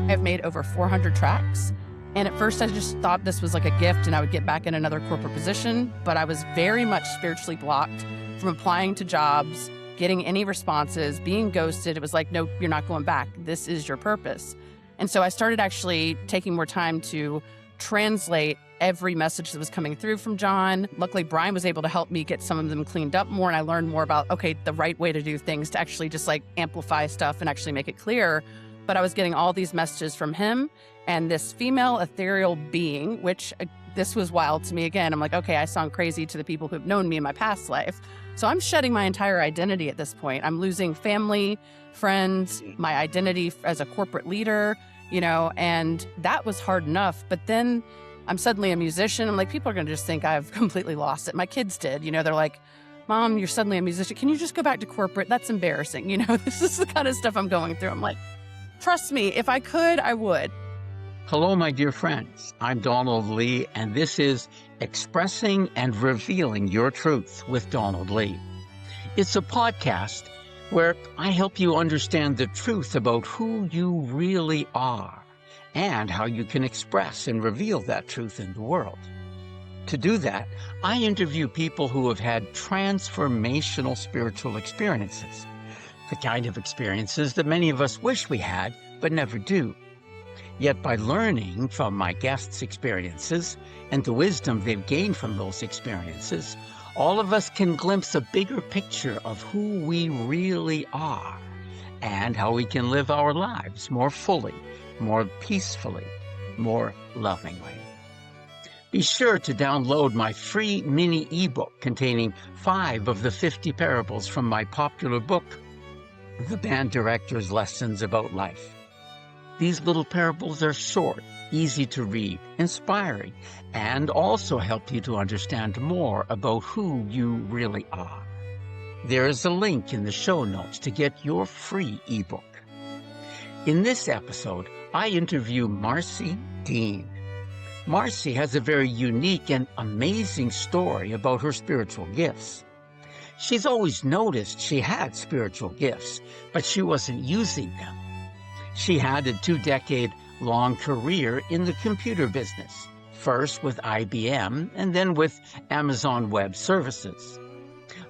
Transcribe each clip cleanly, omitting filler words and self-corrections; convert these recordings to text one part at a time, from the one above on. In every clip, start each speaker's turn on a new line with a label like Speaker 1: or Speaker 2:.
Speaker 1: I've made over 400 tracks. And at first I just thought this was like a gift and I would get back in another corporate position, but I was very much spiritually blocked from applying to jobs, getting any responses, being ghosted. It was like, no, you're not going back. This is your purpose. And so I started actually taking more time to translate every message that was coming through from John. Luckily, Brian was able to help me get some of them cleaned up more. And I learned more about, okay, the right way to do things to actually just like amplify stuff and actually make it clear. But I was getting all these messages from him and this female ethereal being, which this was wild to me again. I'm like, okay, I sound crazy to the people who've known me in my past life. So I'm shedding my entire identity at this point. I'm losing family, friends, my identity as a corporate leader, and that was hard enough. But then I'm suddenly a musician. I'm like, people are going to just think I've completely lost it. My kids did, they're like, Mom, you're suddenly a musician. Can you just go back to corporate? That's embarrassing. This is the kind of stuff I'm going through. I'm like, trust me, if I could, I would.
Speaker 2: Hello, my dear friends. I'm Donald Lee, and this is Expressing and Revealing Your Truth with Donald Lee. It's a podcast where I help you understand the truth about who you really are and how you can express and reveal that truth in the world. To do that, I interview people who have had transformational spiritual experiences, the kind of experiences that many of us wish we had but never do. Yet by learning from my guests' experiences and the wisdom they've gained from those experiences, all of us can glimpse a bigger picture of who we really are and how we can live our lives more fully, more peacefully, more lovingly. Be sure to download my free mini ebook containing 5 of the 50 parables from my popular book, The Band Director's Lessons About Life. These little parables are short, easy to read, inspiring, and also help you to understand more about who you really are. There is a link in the show notes to get your free ebook. In this episode, I interview Marcy Dean. Marcy has a very unique and amazing story about her spiritual gifts. She's always noticed she had spiritual gifts, but she wasn't using them. She had a 2-decade-long career in the computer business, first with IBM and then with Amazon Web Services.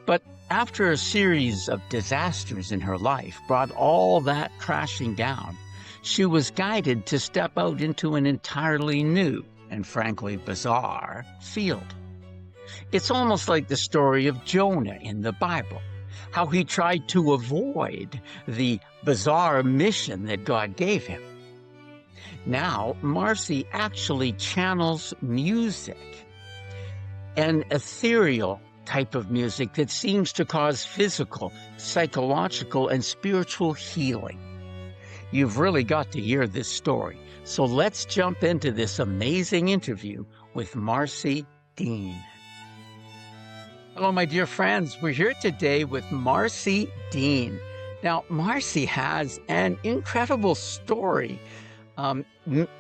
Speaker 2: But after a series of disasters in her life brought all that crashing down, she was guided to step out into an entirely new and frankly bizarre field. It's almost like the story of Jonah in the Bible, how he tried to avoid the bizarre mission that God gave him. Now, Marcy actually channels music, an ethereal type of music that seems to cause physical, psychological, and spiritual healing. You've really got to hear this story. So let's jump into this amazing interview with Marcy Dean. Hello, my dear friends. We're here today with Marcy Dean. Now, Marcy has an incredible story.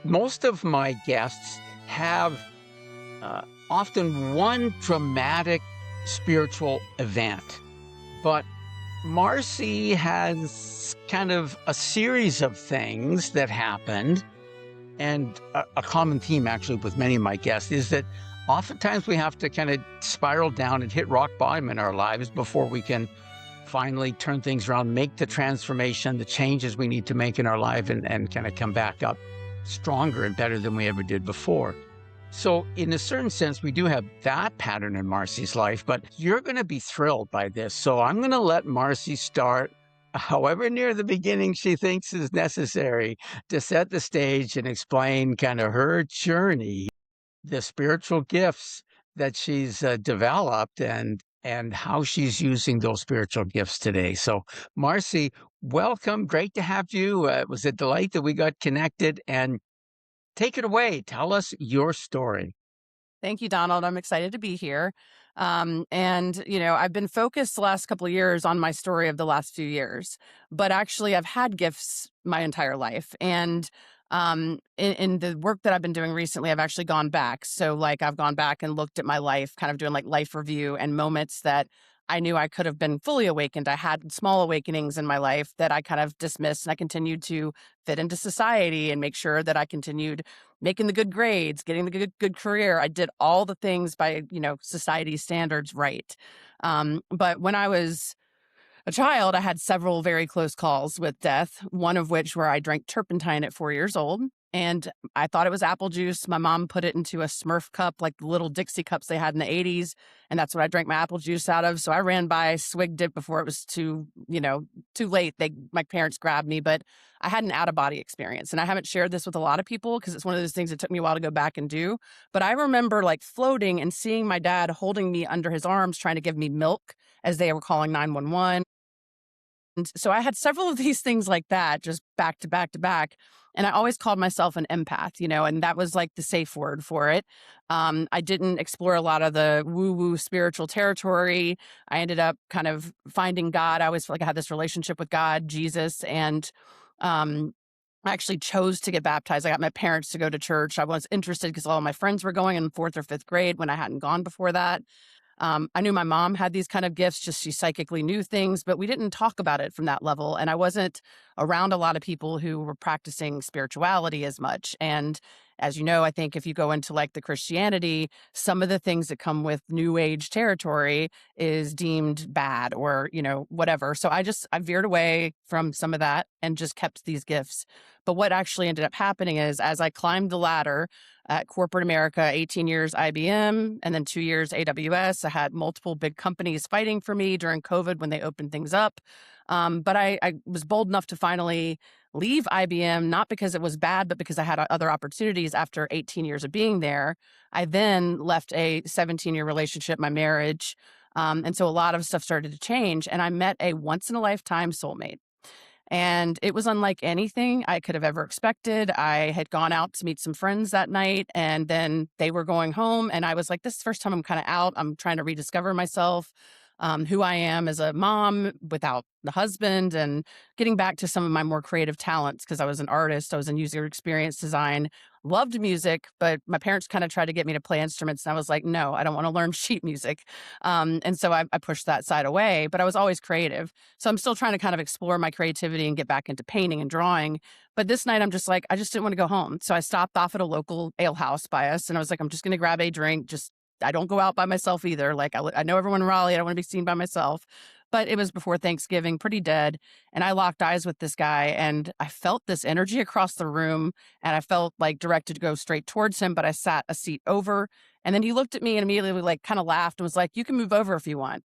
Speaker 2: Most of my guests have often one dramatic spiritual event, but Marcy has kind of a series of things that happened, and a common theme actually with many of my guests is that oftentimes we have to kind of spiral down and hit rock bottom in our lives before we can finally turn things around, make the transformation, the changes we need to make in our life, and kind of come back up stronger and better than we ever did before. So in a certain sense, we do have that pattern in Marcy's life, but you're going to be thrilled by this. So I'm going to let Marcy start however near the beginning she thinks is necessary to set the stage and explain kind of her journey, the spiritual gifts that she's developed and how she's using those spiritual gifts today. So Marcy, welcome. Great to have you. It was a delight that we got connected, and take it away. Tell us your story.
Speaker 1: Thank you, Donald. I'm excited to be here. I've been focused the last couple of years on my story of the last few years, but actually I've had gifts my entire life. And in the work that I've been doing recently, I've actually gone back. So like I've gone back and looked at my life, kind of doing like life review and moments that I knew I could have been fully awakened. I had small awakenings in my life that I kind of dismissed, and I continued to fit into society and make sure that I continued making the good grades, getting the good career. I did all the things by, society standards right. But when I was a child, I had several very close calls with death, one of which where I drank turpentine at 4 years old. And I thought it was apple juice. My mom put it into a Smurf cup, like the little Dixie cups they had in the 80s. And that's what I drank my apple juice out of. So I ran by, swigged it before it was too late. My parents grabbed me, but I had an out of body experience. And I haven't shared this with a lot of people because it's one of those things that took me a while to go back and do. But I remember like floating and seeing my dad holding me under his arms, trying to give me milk as they were calling 911. And so I had several of these things like that, just back to back to back. And I always called myself an empath, and that was like the safe word for it. I didn't explore a lot of the woo woo spiritual territory. I ended up kind of finding God. I always felt like I had this relationship with God, Jesus, and um, I actually chose to get baptized. I got my parents to go to church. I was interested because all of my friends were going in fourth or fifth grade when I hadn't gone before that. I knew my mom had these kind of gifts, just she psychically knew things, but we didn't talk about it from that level. And I wasn't around a lot of people who were practicing spirituality as much. And as you know, I think if you go into like the Christianity, some of the things that come with new age territory is deemed bad or, whatever. So I veered away from some of that and just kept these gifts. But what actually ended up happening is as I climbed the ladder, at corporate America, 18 years IBM, and then 2 years AWS. I had multiple big companies fighting for me during COVID when they opened things up. But I was bold enough to finally leave IBM, not because it was bad, but because I had other opportunities after 18 years of being there. I then left a 17-year relationship, my marriage. And so a lot of stuff started to change. And I met a once in a lifetime soulmate. And it was unlike anything I could have ever expected. I had gone out to meet some friends that night, and then they were going home. And I was like, this is the first time I'm kind of out. I'm trying to rediscover myself, who I am as a mom without the husband, and getting back to some of my more creative talents because I was an artist. I was in user experience design, loved music, but my parents kind of tried to get me to play instruments. And I was like, no, I don't want to learn sheet music. And so I pushed that side away, but I was always creative. So I'm still trying to kind of explore my creativity and get back into painting and drawing. But this night I'm just like, I just didn't want to go home. So I stopped off at a local ale house by us and I was like, I'm just going to grab a drink. I don't go out by myself either. Like I know everyone in Raleigh. I don't want to be seen by myself. But it was before Thanksgiving, pretty dead. And I locked eyes with this guy and I felt this energy across the room and I felt like directed to go straight towards him, but I sat a seat over. And then he looked at me and immediately like kind of laughed and was like, you can move over if you want.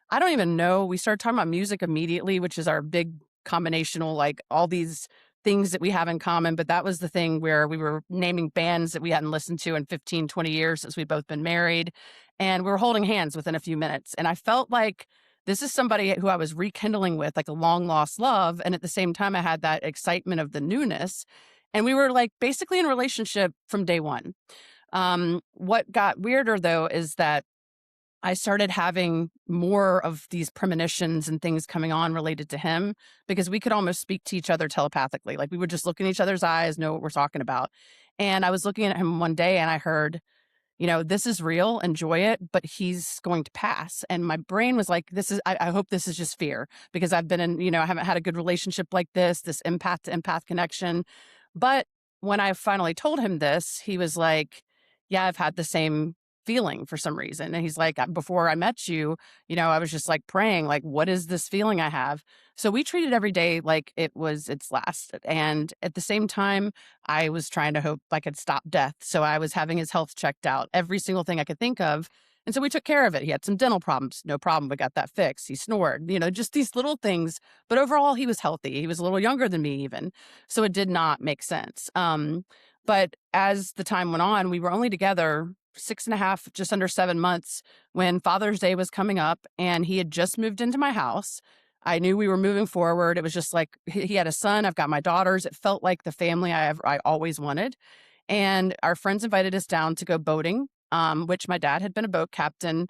Speaker 1: I don't even know. We started talking about music immediately, which is our big combinational, like all these things that we have in common. But that was the thing where we were naming bands that we hadn't listened to in 15, 20 years since we'd both been married. And we were holding hands within a few minutes. And I felt like this is somebody who I was rekindling with, like a long lost love. And at the same time, I had that excitement of the newness. And we were like basically in a relationship from day one. What got weirder though is that I started having more of these premonitions and things coming on related to him because we could almost speak to each other telepathically. Like we would just look in each other's eyes, know what we're talking about. And I was looking at him one day and I heard, this is real, enjoy it, but he's going to pass. And my brain was like, I hope this is just fear because I've been I haven't had a good relationship like this empath to empath connection. But when I finally told him this, he was like, yeah, I've had the same feeling for some reason. And he's like, before I met you, I was just like praying, like, what is this feeling I have? So we treated every day like it was its last. And at the same time, I was trying to hope I could stop death. So I was having his health checked out, every single thing I could think of. And so we took care of it. He had some dental problems. No problem. We got that fixed. He snored, just these little things. But overall, he was healthy. He was a little younger than me, even. So it did not make sense. But as the time went on, we were only together 6.5, just under 7 months when Father's Day was coming up and he had just moved into my house. I knew we were moving forward. It was just like he had a son. I've got my daughters. It felt like the family I always wanted. And our friends invited us down to go boating, which my dad had been a boat captain.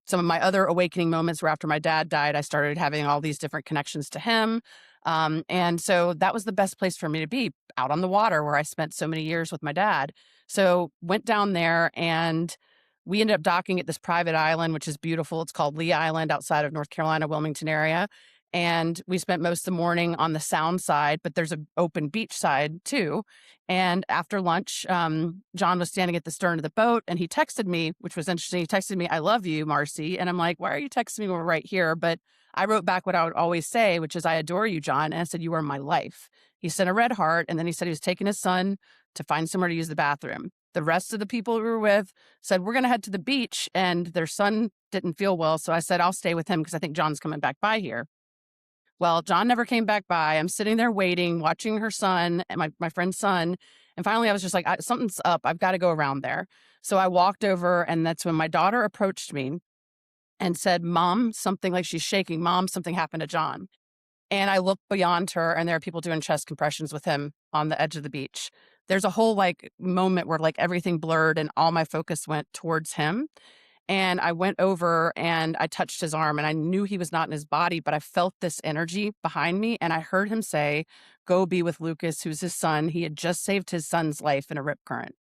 Speaker 1: Some of my other awakening moments were after my dad died. I started having all these different connections to him. And so that was the best place for me to be, out on the water where I spent so many years with my dad. So went down there and We ended up docking at this private island, which is beautiful. It's called Lee Island outside of North Carolina, Wilmington area. And we spent most of the morning on the sound side, but there's an open beach side too. And after lunch, John was standing at the stern of the boat and he texted me, which was interesting. He texted me, "I love you, Marcy." And I'm like, "Why are you texting me when we're right here?" But I wrote back what I would always say, which is, "I adore you, John." And I said, "You are my life." He sent a red heart. And then he said he was taking his son to find somewhere to use the bathroom. The rest of the people we were with said, "We're going to head to the beach." And their son didn't feel well. So I said, "I'll stay with him because I think John's coming back by here." Well, John never came back by. I'm sitting there waiting, watching her son and my friend's son. And finally, I was just like, something's up. I've got to go around there. So I walked over, and that's when my daughter approached me and said, "Mom," something like she's shaking, "Mom, something happened to John." And I look beyond her, and there are people doing chest compressions with him on the edge of the beach. There's a whole like moment where like everything blurred and all my focus went towards him. And I went over and I touched his arm and I knew he was not in his body, but I felt this energy behind me. And I heard him say, "Go be with Lucas," who's his son. He had just saved his son's life in a rip current.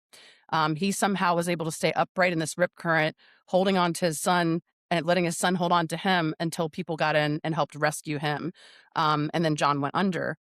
Speaker 1: He somehow was able to stay upright in this rip current, holding on to his son and letting his son hold on to him until people got in and helped rescue him. And then John went under.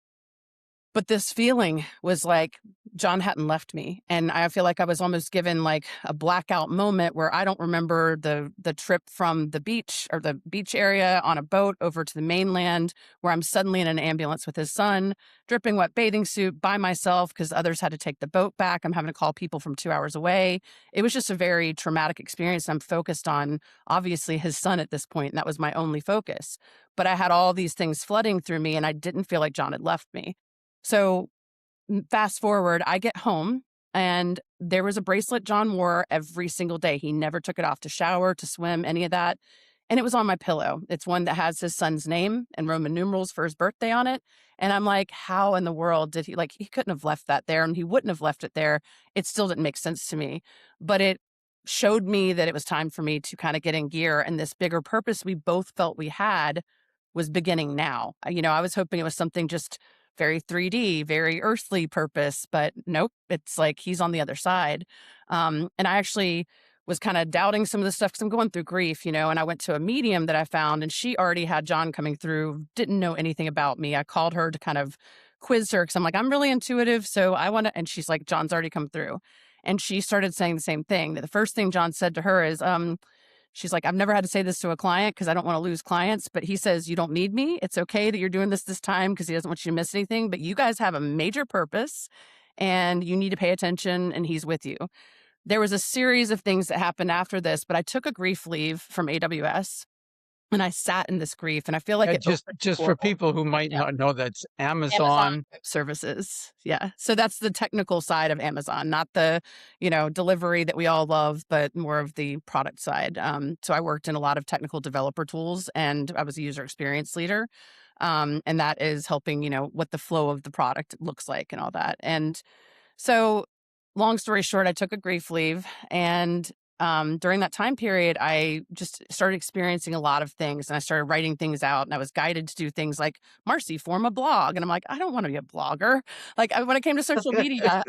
Speaker 1: But this feeling was like John hadn't left me, and I feel like I was almost given like a blackout moment where I don't remember the trip from the beach or the beach area on a boat over to the mainland, where I'm suddenly in an ambulance with his son, dripping wet bathing suit by myself because others had to take the boat back. I'm having to call people from 2 hours away. It was just a very traumatic experience. I'm focused on obviously his son at this point, and that was my only focus. But I had all these things flooding through me, and I didn't feel like John had left me. So fast forward, I get home and there was a bracelet John wore every single day. He never took it off to shower, to swim, any of that. And it was on my pillow. It's one that has his son's name and Roman numerals for his birthday on it. And I'm like, how in the world did he, like, he couldn't have left that there and he wouldn't have left it there. It still didn't make sense to me. But it showed me that it was time for me to kind of get in gear. And this bigger purpose we both felt we had was beginning now. I was hoping it was something just very 3D, very earthly purpose, but nope, it's like he's on the other side. And I actually was kind of doubting some of the stuff because I'm going through grief, and I went to a medium that I found and she already had John coming through, didn't know anything about me. I called her to kind of quiz her because I'm like, I'm really intuitive. So I want to, and she's like, "John's already come through." And she started saying the same thing. The first thing John said to her is, she's like, "I've never had to say this to a client because I don't want to lose clients, but he says, you don't need me. It's okay that you're doing this time because he doesn't want you to miss anything, but you guys have a major purpose and you need to pay attention and he's with you." There was a series of things that happened after this, but I took a grief leave from AWS and I sat in this grief and I feel like it
Speaker 2: Just
Speaker 1: opened a
Speaker 2: just for
Speaker 1: portal.
Speaker 2: people who might
Speaker 1: Yeah.
Speaker 2: not know, that's
Speaker 1: Amazon
Speaker 2: Amazon.
Speaker 1: Web Services. Yeah. So that's the technical side of Amazon, not the, delivery that we all love, but more of the product side. So I worked in a lot of technical developer tools and I was a user experience leader. And that is helping, what the flow of the product looks like and all that. And so, long story short, I took a grief leave. And during that time period, I just started experiencing a lot of things and I started writing things out. And I was guided to do things like, "Marcy, form a blog." And I'm like, I don't want to be a blogger. Like, when it came to social media,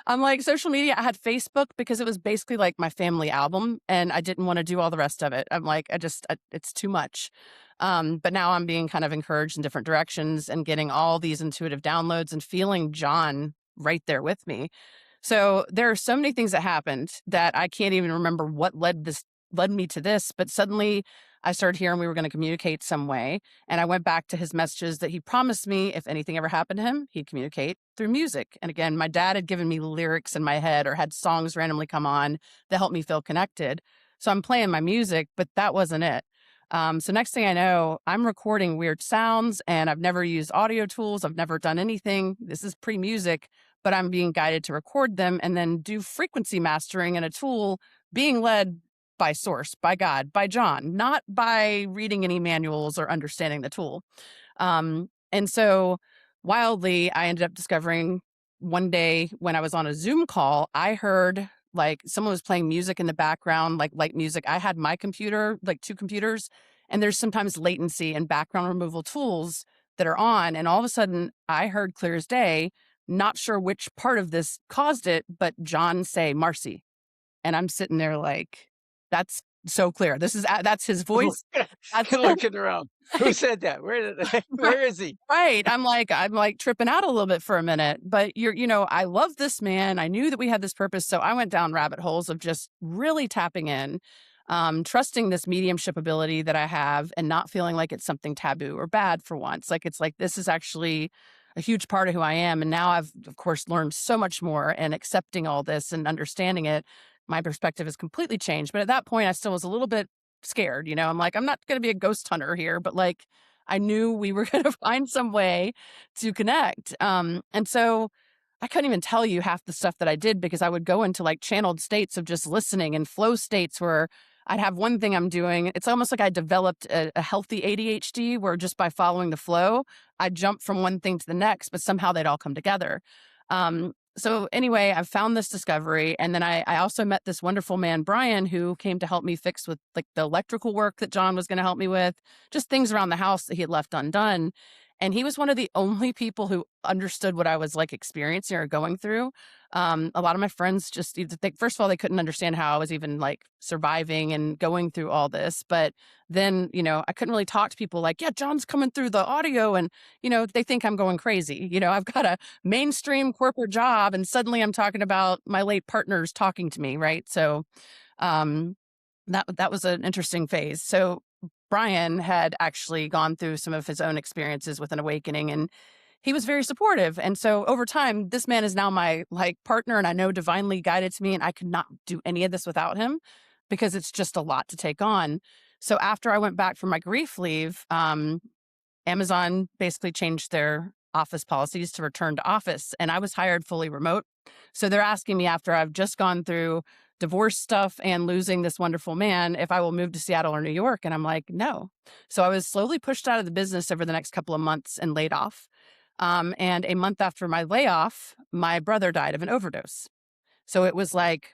Speaker 1: I'm like, social media, I had Facebook because it was basically like my family album and I didn't want to do all the rest of it. I'm like, it's too much. But now I'm being kind of encouraged in different directions and getting all these intuitive downloads and feeling John right there with me. So there are so many things that happened that I can't even remember what led me to this, but suddenly I started hearing we were going to communicate some way. And I went back to his messages that he promised me if anything ever happened to him, he'd communicate through music. And again, my dad had given me lyrics in my head or had songs randomly come on that helped me feel connected. So I'm playing my music, but that wasn't it. So next thing I know, I'm recording weird sounds and I've never used audio tools. I've never done anything. This is pre-music, but I'm being guided to record them and then do frequency mastering in a tool being led by source, by God, by John, not by reading any manuals or understanding the tool. And so wildly, I ended up discovering one day when I was on a Zoom call, I heard like someone was playing music in the background, like light music. I had my computer, like two computers, and there's sometimes latency and background removal tools that are on. And all of a sudden, I heard clear as day, not sure which part of this caused it, but John say, "Marcy." And I'm sitting there like, That's so clear. That's his voice. That's
Speaker 2: You're looking around. Who said that? Where is he?
Speaker 1: right. I'm like tripping out a little bit for a minute, but I love this man. I knew that we had this purpose. So I went down rabbit holes of just really tapping in, trusting this mediumship ability that I have and not feeling like it's something taboo or bad for once. Like it's like, this is actually a huge part of who I am. And now I've, of course, learned so much more and accepting all this and understanding it. My perspective has completely changed. But at that point, I still was a little bit scared. I'm like, I'm not going to be a ghost hunter here, but like, I knew we were going to find some way to connect. And so I couldn't even tell you half the stuff that I did because I would go into like channeled states of just listening and flow states where I'd have one thing I'm doing. It's almost like I developed a healthy ADHD where just by following the flow, I'd jump from one thing to the next, but somehow they'd all come together. So anyway, I found this discovery. And then I also met this wonderful man, Brian, who came to help me fix with like the electrical work that John was going to help me with, just things around the house that he had left undone. And he was one of the only people who understood what I was like experiencing or going through. A lot of my friends just either think, first of all, they couldn't understand how I was even like surviving and going through all this. But then, I couldn't really talk to people like, yeah, John's coming through the audio and, they think I'm going crazy. I've got a mainstream corporate job and suddenly I'm talking about my late partners talking to me. Right. So, um, that was an interesting phase. So Brian had actually gone through some of his own experiences with an awakening and he was very supportive. And so over time, this man is now my like partner and I know divinely guided to me and I could not do any of this without him because it's just a lot to take on. So after I went back from my grief leave, Amazon basically changed their office policies to return to office, and I was hired fully remote. So they're asking me after I've just gone through divorce stuff and losing this wonderful man if I will move to Seattle or New York. And I'm like, no. So I was slowly pushed out of the business over the next couple of months and laid off. And a month after my layoff, my brother died of an overdose. So it was like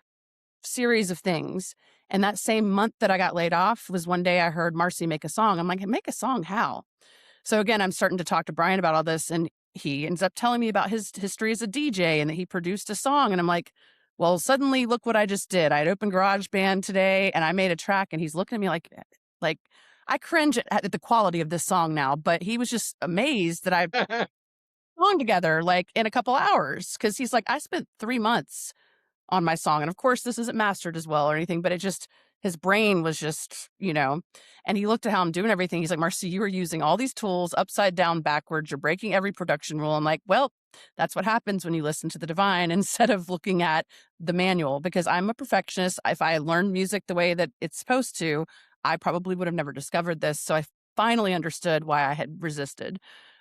Speaker 1: series of things. And that same month that I got laid off was one day I heard Marcy make a song. I'm like, make a song? How? So again, I'm starting to talk to Brian about all this, and he ends up telling me about his history as a DJ and that he produced a song. And I'm like, well, suddenly look what I just did. I'd opened GarageBand today and I made a track, and he's looking at me like I cringe at the quality of this song now, but he was just amazed that I song together like in a couple hours. Cause he's like, I spent 3 months on my song. And of course, this isn't mastered as well or anything, but it just, his brain was just, and he looked at how I'm doing everything. He's like, Marcy, you are using all these tools upside down, backwards. You're breaking every production rule. I'm like, well, that's what happens when you listen to the divine instead of looking at the manual because I'm a perfectionist. If I learned music the way that it's supposed to, I probably would have never discovered this. So I finally understood why I had resisted.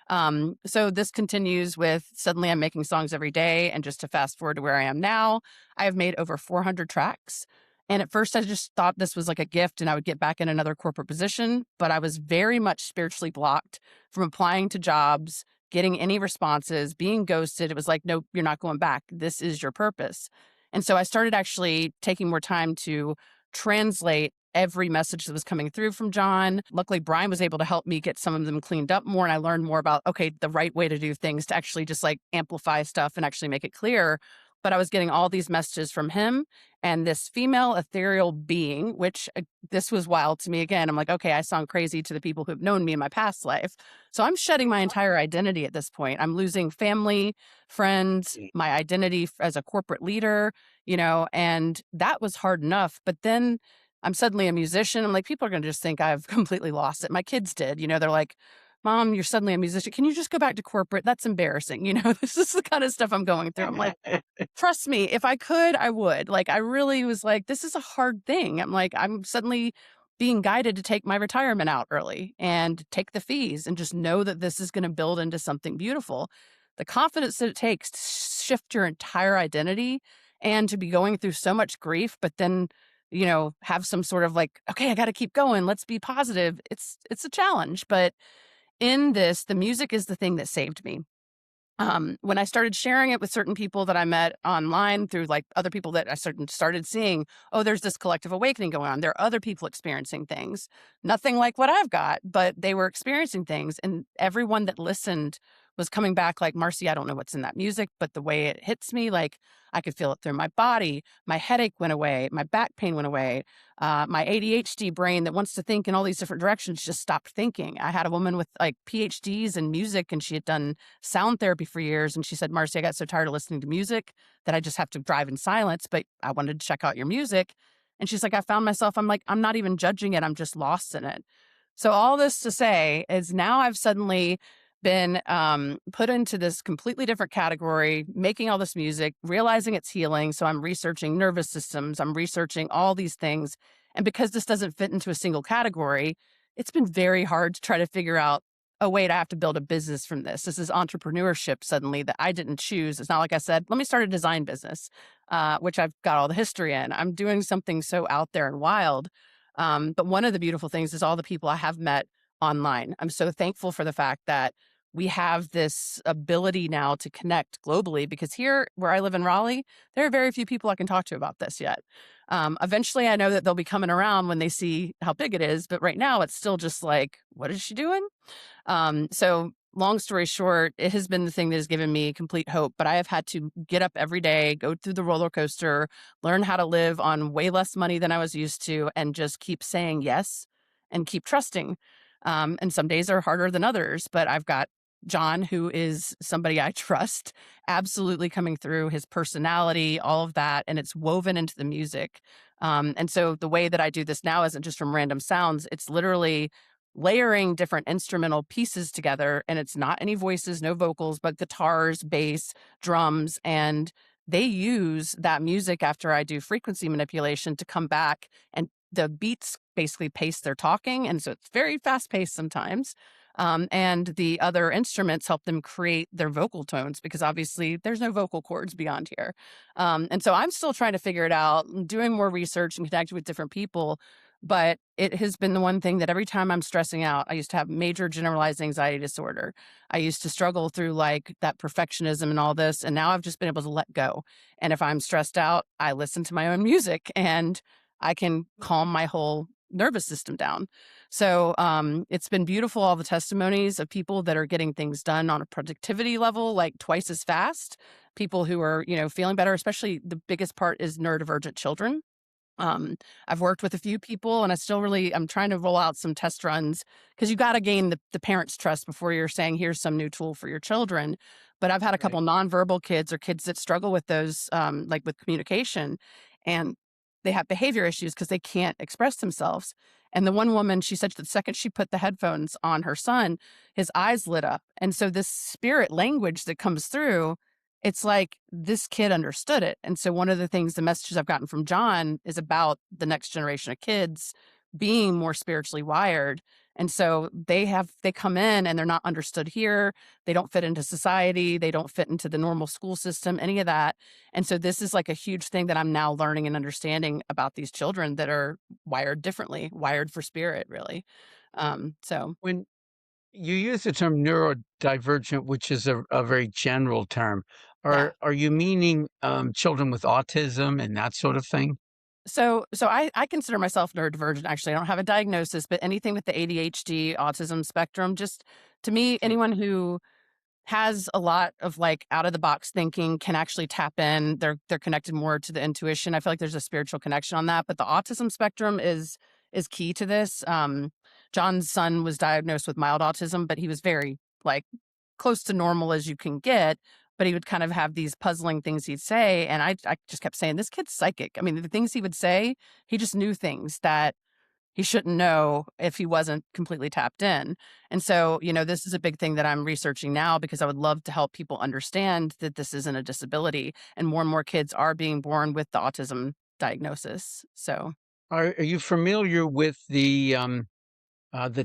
Speaker 1: So this continues with suddenly I'm making songs every day. And just to fast forward to where I am now, I have made over 400 tracks. And at first I just thought this was like a gift and I would get back in another corporate position, but I was very much spiritually blocked from applying to jobs, getting any responses, being ghosted. It was like, nope, you're not going back. This is your purpose. And so I started actually taking more time to translate every message that was coming through from John. Luckily, Brian was able to help me get some of them cleaned up more. And I learned more about, okay, the right way to do things to actually just like amplify stuff and actually make it clear. But I was getting all these messages from him and this female ethereal being, which this was wild to me again. I'm like, okay, I sound crazy to the people who've known me in my past life. So I'm shedding my entire identity at this point. I'm losing family, friends, my identity as a corporate leader, and that was hard enough. But then I'm suddenly a musician. I'm like, people are going to just think I've completely lost it. My kids did, they're like, Mom, you're suddenly a musician. Can you just go back to corporate? That's embarrassing. This is the kind of stuff I'm going through. I'm like, trust me, if I could, I would. Like, I really was like, this is a hard thing. I'm like, I'm suddenly being guided to take my retirement out early and take the fees and just know that this is going to build into something beautiful. The confidence that it takes to shift your entire identity and to be going through so much grief, but then have some sort of like, okay, I got to keep going. Let's be positive. It's a challenge, but in this, the music is the thing that saved me. When I started sharing it with certain people that I met online through like other people that I started seeing, oh, there's this collective awakening going on. There are other people experiencing things, nothing like what I've got, but they were experiencing things. And everyone that listened was coming back like, Marcy, I don't know what's in that music, but the way it hits me, like I could feel it through my body. My headache went away. My back pain went away. My ADHD brain that wants to think in all these different directions just stopped thinking. I had a woman with like PhDs in music, and she had done sound therapy for years. And she said, Marcy, I got so tired of listening to music that I just have to drive in silence, but I wanted to check out your music. And she's like, I found myself, I'm like, I'm not even judging it. I'm just lost in it. So all this to say is now I've suddenly been put into this completely different category, making all this music, realizing it's healing. So I'm researching nervous systems, I'm researching all these things. And because this doesn't fit into a single category, it's been very hard to try to figure out, oh, wait, I have to build a business from this. This is entrepreneurship suddenly that I didn't choose. It's not like I said, let me start a design business, which I've got all the history in. I'm doing something so out there and wild. But one of the beautiful things is all the people I have met online. I'm so thankful for the fact that we have this ability now to connect globally, because here where I live in Raleigh, there are very few people I can talk to about this yet. Eventually, I know that they'll be coming around when they see how big it is. But right now, it's still just like, what is she doing? So long story short, it has been the thing that has given me complete hope, but I have had to get up every day, go through the roller coaster, learn how to live on way less money than I was used to, and just keep saying yes and keep trusting. And some days are harder than others, but I've got John, who is somebody I trust, absolutely coming through, his personality, all of that, and it's woven into the music. And so the way that I do this now isn't just from random sounds, it's literally layering different instrumental pieces together, and it's not any voices, no vocals, but guitars, bass, drums, and they use that music after I do frequency manipulation to come back, and the beats basically pace their talking, and so it's very fast paced sometimes. And the other instruments help them create their vocal tones, because obviously there's no vocal cords beyond here. And so I'm still trying to figure it out, doing more research and connecting with different people. But it has been the one thing that every time I'm stressing out, I used to have major generalized anxiety disorder. I used to struggle through like that perfectionism and all this. And now I've just been able to let go. And if I'm stressed out, I listen to my own music and I can calm my whole nervous system down. So it's been beautiful, all the testimonies of people that are getting things done on a productivity level, like twice as fast. People who are, feeling better, especially the biggest part is neurodivergent children. um, I've worked with a few people, and I'm trying to roll out some test runs, because you got to gain the parents' trust before you're saying, here's some new tool for your children. But I've had a couple
Speaker 2: Right.
Speaker 1: nonverbal kids, or kids that struggle with those, like with communication, and they have behavior issues because they can't express themselves. And the one woman, she said the second she put the headphones on her son, his eyes lit up. And so this spirit language that comes through, it's like this kid understood it. And so one of the things, the messages I've gotten from John is about the next generation of kids being more spiritually wired. And so they come in and they're not understood here. They don't fit into society. They don't fit into the normal school system, any of that. And so this is like a huge thing that I'm now learning and understanding about these children that are wired differently, wired for spirit, really. So
Speaker 2: When you use the term neurodivergent, which is a very general term,
Speaker 1: yeah.
Speaker 2: are you meaning children with autism and that sort of thing?
Speaker 1: So I consider myself neurodivergent. Actually, I don't have a diagnosis, but anything with the ADHD, autism spectrum, just to me,
Speaker 2: Okay.
Speaker 1: anyone who has a lot of like out of the box thinking can actually tap in. They're connected more to the intuition. I feel like there's a spiritual connection on that. But the autism spectrum is key to this. John's son was diagnosed with mild autism, but he was very like close to normal as you can get. But he would kind of have these puzzling things he'd say. And I just kept saying, this kid's psychic. I mean, the things he would say, he just knew things that he shouldn't know if he wasn't completely tapped in. And so, this is a big thing that I'm researching now, because I would love to help people understand that this isn't a disability, and more kids are being born with the autism diagnosis. So,
Speaker 2: Are you familiar with the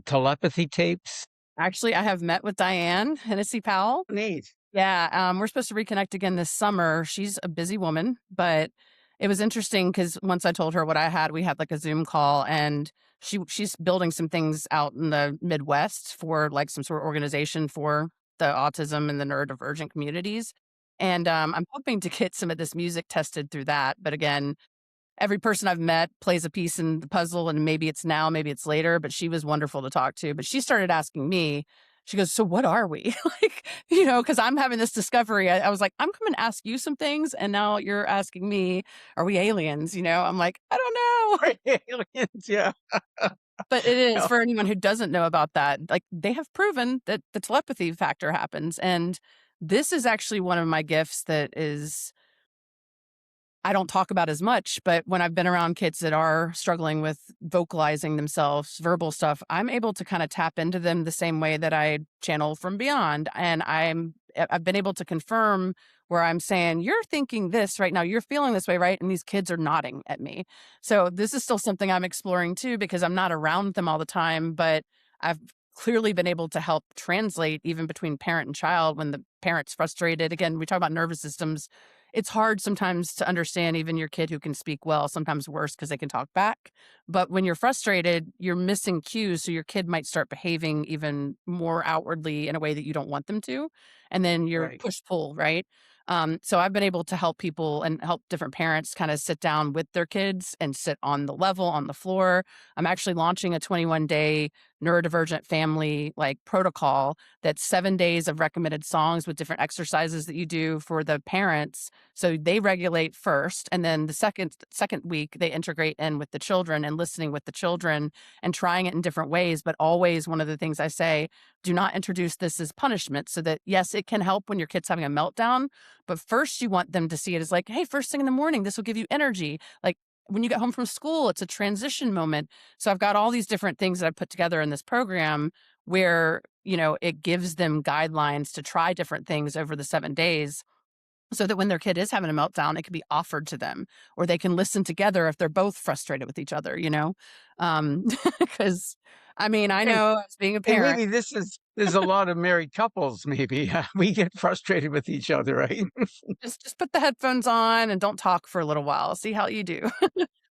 Speaker 2: telepathy tapes?
Speaker 1: actually, I have met with Diane Hennessy Powell.
Speaker 2: Neat.
Speaker 1: Yeah, we're supposed to reconnect again this summer. She's a busy woman, but it was interesting because once I told her what I had, we had like a Zoom call, and she's building some things out in the Midwest for like some sort of organization for the autism and the neurodivergent communities. And I'm hoping to get some of this music tested through that. But again, every person I've met plays a piece in the puzzle, and maybe it's now, maybe it's later, but she was wonderful to talk to. But she started asking me, She goes, "So what are we?" Like, because I'm having this discovery. I was like, "I'm coming to ask you some things, and now you're asking me, are we aliens?" I'm like, "I don't know."
Speaker 2: Aliens, yeah.
Speaker 1: But it is
Speaker 2: Well,
Speaker 1: for anyone who doesn't know about that, like, they have proven that the telepathy factor happens, and this is actually one of my gifts that is I don't talk about as much, but when I've been around kids that are struggling with vocalizing themselves, verbal stuff, I'm able to kind of tap into them the same way that I channel from beyond. And I've been able to confirm where I'm saying, "You're thinking this right now, you're feeling this way, right?" And these kids are nodding at me. So this is still something I'm exploring too, because I'm not around them all the time, but I've clearly been able to help translate even between parent and child when the parent's frustrated. Again, we talk about nervous systems. It's hard sometimes to understand even your kid who can speak well, sometimes worse because they can talk back. But when you're frustrated, you're missing cues. So your kid might start behaving even more outwardly in a way that you don't want them to. And then you're
Speaker 2: right.
Speaker 1: push pull, right? So I've been able to help people and help different parents kind of sit down with their kids and sit on the level, on the floor. I'm actually launching a 21-day neurodivergent family like protocol that's 7 days of recommended songs with different exercises that you do for the parents so they regulate first, and then the second week they integrate in with the children and listening with the children and trying it in different ways. But always one of the things I say, do not introduce this as punishment. So that yes, it can help when your kid's having a meltdown, but first you want them to see it as like, hey, first thing in the morning, this will give you energy. Like when you get home from school, it's a transition moment. So I've got all these different things that I've put together in this program where it gives them guidelines to try different things over the 7 days so that when their kid is having a meltdown, it can be offered to them, or they can listen together if they're both frustrated with each other. Because I mean, I
Speaker 2: And
Speaker 1: know as being a
Speaker 2: and
Speaker 1: parent,
Speaker 2: maybe there's a lot of married couples maybe. We get frustrated with each other, right?
Speaker 1: just put the headphones on and don't talk for a little while. See how you do.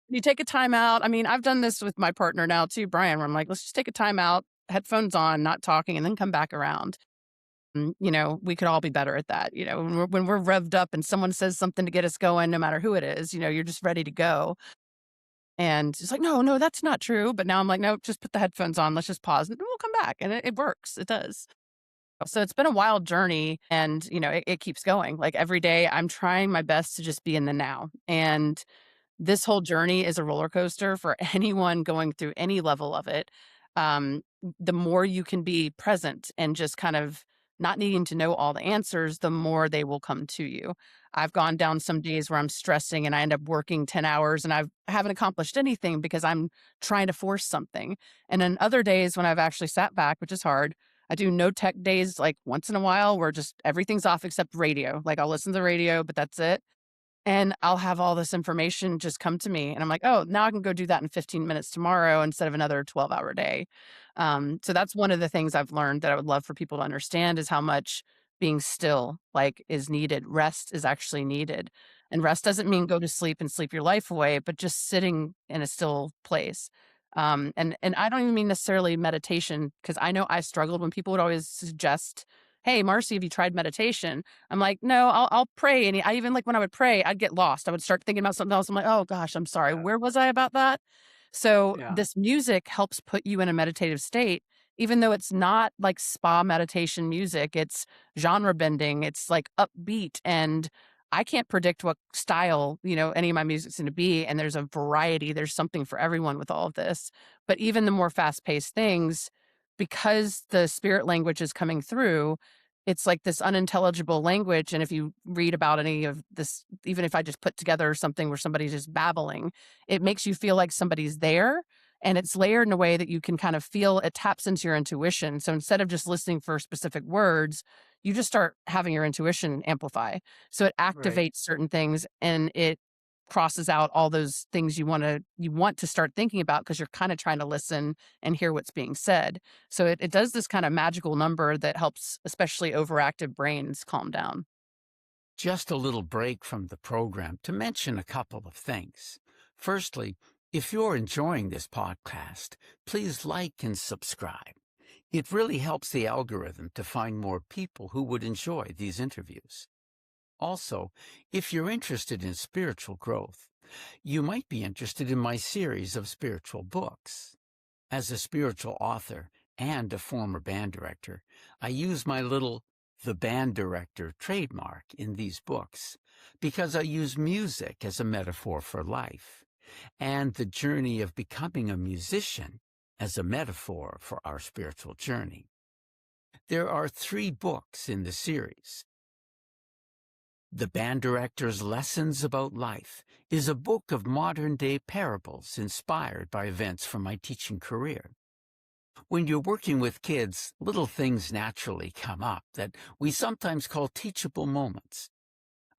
Speaker 1: You take a time out. I mean, I've done this with my partner now too, Brian, where I'm like, let's just take a time out, headphones on, not talking, and then come back around. We could all be better at that. When we're revved up and someone says something to get us going, no matter who it is, you're just ready to go. And it's like, no, no, that's not true. But now I'm like, no, just put the headphones on. Let's just pause and we'll come back. And it works. It does. So it's been a wild journey and, it keeps going. Like every day I'm trying my best to just be in the now. And this whole journey is a roller coaster for anyone going through any level of it. The more you can be present and just kind of not needing to know all the answers, the more they will come to you. I've gone down some days where I'm stressing and I end up working 10 hours and haven't accomplished anything because I'm trying to force something. And then other days when I've actually sat back, which is hard, I do no tech days like once in a while where just everything's off except radio. Like I'll listen to the radio, but that's it, and I'll have all this information just come to me. And I'm like, oh, now I can go do that in 15 minutes tomorrow instead of another 12-hour day. So that's one of the things I've learned that I would love for people to understand is how much being still like is needed. Rest is actually needed. And rest doesn't mean go to sleep and sleep your life away, but just sitting in a still place. And I don't even mean necessarily meditation because I know I struggled when people would always suggest, hey, Marcy, have you tried meditation? I'm like, no, I'll pray. And I even like when I would pray, I'd get lost. I would start thinking about something else. I'm like, oh gosh, I'm sorry.
Speaker 2: Yeah,
Speaker 1: Where was I about that? So
Speaker 2: yeah,
Speaker 1: this music helps put you in a meditative state, even though it's not like spa meditation music. It's genre bending. It's like upbeat. And I can't predict what style, any of my music's going to be. And there's a variety. There's something for everyone with all of this. But even the more fast paced things, because the spirit language is coming through, it's like this unintelligible language. And if you read about any of this, even if I just put together something where somebody's just babbling, it makes you feel like somebody's there. And it's layered in a way that you can kind of feel it taps into your intuition. So instead of just listening for specific words, you just start having your intuition amplify. So it
Speaker 2: right.
Speaker 1: activates certain things and it crosses out all those things you want to start thinking about because you're kind of trying to listen and hear what's being said. So it does this kind of magical number that helps especially overactive brains calm down.
Speaker 2: Just a little break from the program to mention a couple of things. Firstly, if you're enjoying this podcast, please like and subscribe. It really helps the algorithm to find more people who would enjoy these interviews. Also, if you're interested in spiritual growth, you might be interested in my series of spiritual books. As a spiritual author and a former band director, I use my little the band director trademark in these books because I use music as a metaphor for life and the journey of becoming a musician as a metaphor for our spiritual journey. There are 3 books in the series. The Band Director's Lessons About Life is a book of modern-day parables inspired by events from my teaching career. When you're working with kids, little things naturally come up that we sometimes call teachable moments.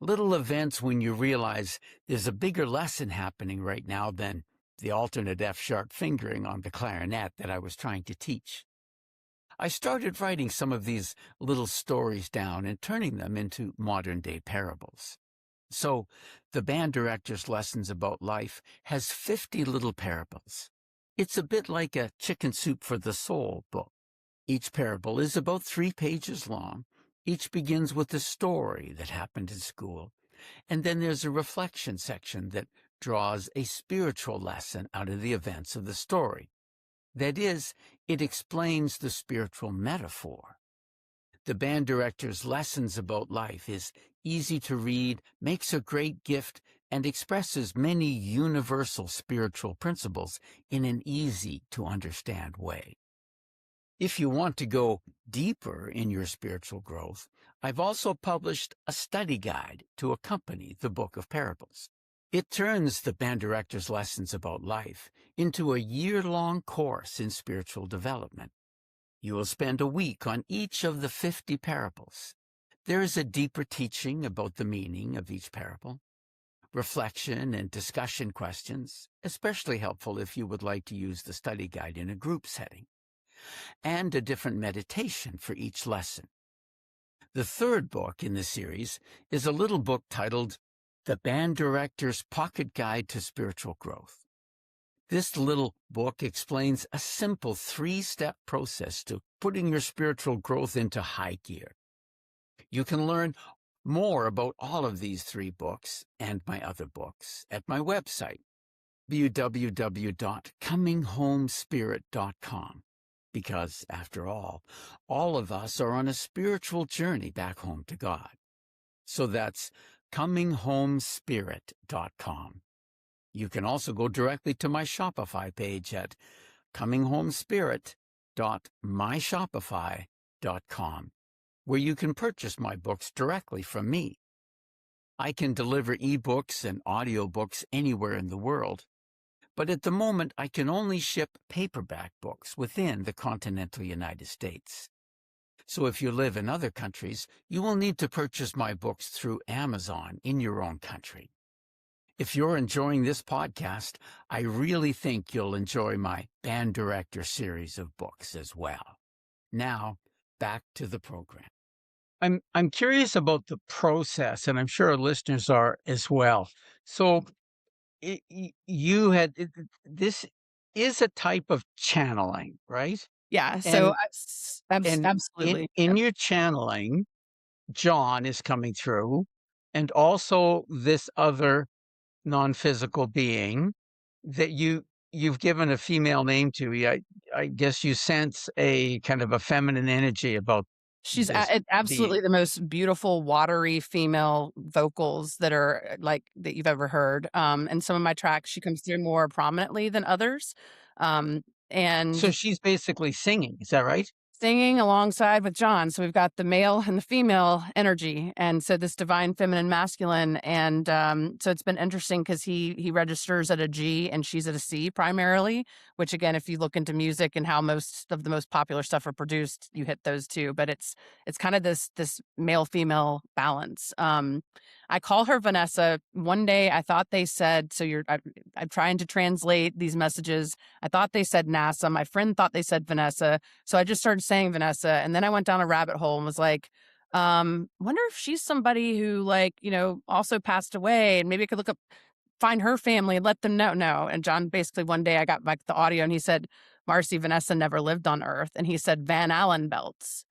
Speaker 2: Little events when you realize there's a bigger lesson happening right now than the alternate F-sharp fingering on the clarinet that I was trying to teach. I started writing some of these little stories down and turning them into modern-day parables. So, the Band Director's Lessons About Life has 50 little parables. It's a bit like a Chicken Soup for the Soul book. Each parable is about 3 pages long. Each begins with a story that happened in school. And then there's a reflection section that draws a spiritual lesson out of the events of the story. That is, it explains the spiritual metaphor. The Band Director's Lessons About Life is easy to read, makes a great gift, and expresses many universal spiritual principles in an easy-to-understand way. If you want to go deeper in your spiritual growth, I've also published a study guide to accompany the Book of Parables. It turns the Band Director's Lessons About Life into a year-long course in spiritual development. You will spend a week on each of the 50 parables. There is a deeper teaching about the meaning of each parable, reflection and discussion questions, especially helpful if you would like to use the study guide in a group setting, and a different meditation for each lesson. The 3rd book in the series is a little book titled The Band Director's Pocket Guide to Spiritual Growth. This little book explains a simple 3-step process to putting your spiritual growth into high gear. You can learn more about all of these 3 books and my other books at my website, www.cominghomespirit.com. Because, after all of us are on a spiritual journey back home to God. So that's cominghomespirit.com. You can also go directly to my Shopify page at cominghomespirit.myshopify.com, where you can purchase my books directly from me. I can deliver ebooks and audiobooks anywhere in the world, but at the moment I can only ship paperback books within the continental United States. So if you live in other countries, you will need to purchase my books through Amazon in your own country. If you're enjoying this podcast, I really think you'll enjoy my Band Director series of books as well. Now, back to the program. I'm curious about the process, and I'm sure our listeners are as well. So, this is a type of channeling, right?
Speaker 1: Yeah. So
Speaker 2: And and
Speaker 1: absolutely.
Speaker 2: in your channeling, John is coming through, and also this other non-physical being that you've given a female name to. I guess you sense a kind of a feminine energy about
Speaker 1: She's
Speaker 2: this
Speaker 1: absolutely
Speaker 2: being.
Speaker 1: the most beautiful, watery female vocals that are like that you've ever heard. And some of my tracks, she comes through more prominently than others. Um,
Speaker 2: So
Speaker 1: and
Speaker 2: she's basically singing, is that right?
Speaker 1: singing alongside with John. So we've got the male and the female energy, and so this divine feminine masculine. And so it's been interesting because he registers at a G and she's at a C primarily. Which again, if you look into music and how most of the most popular stuff are produced, you hit those two. But it's kind of this male female balance. I call her Vanessa. One day I thought they said so. I'm trying to translate these messages. I thought they said NASA. My friend thought they said Vanessa. So I just started saying Vanessa, and then I went down a rabbit hole and was like, wonder if she's somebody who like, also passed away, and maybe I could find her family and let them know. No. And John basically one day I got back the audio and he said, Marcy, Vanessa never lived on Earth. And he said Van Allen belts.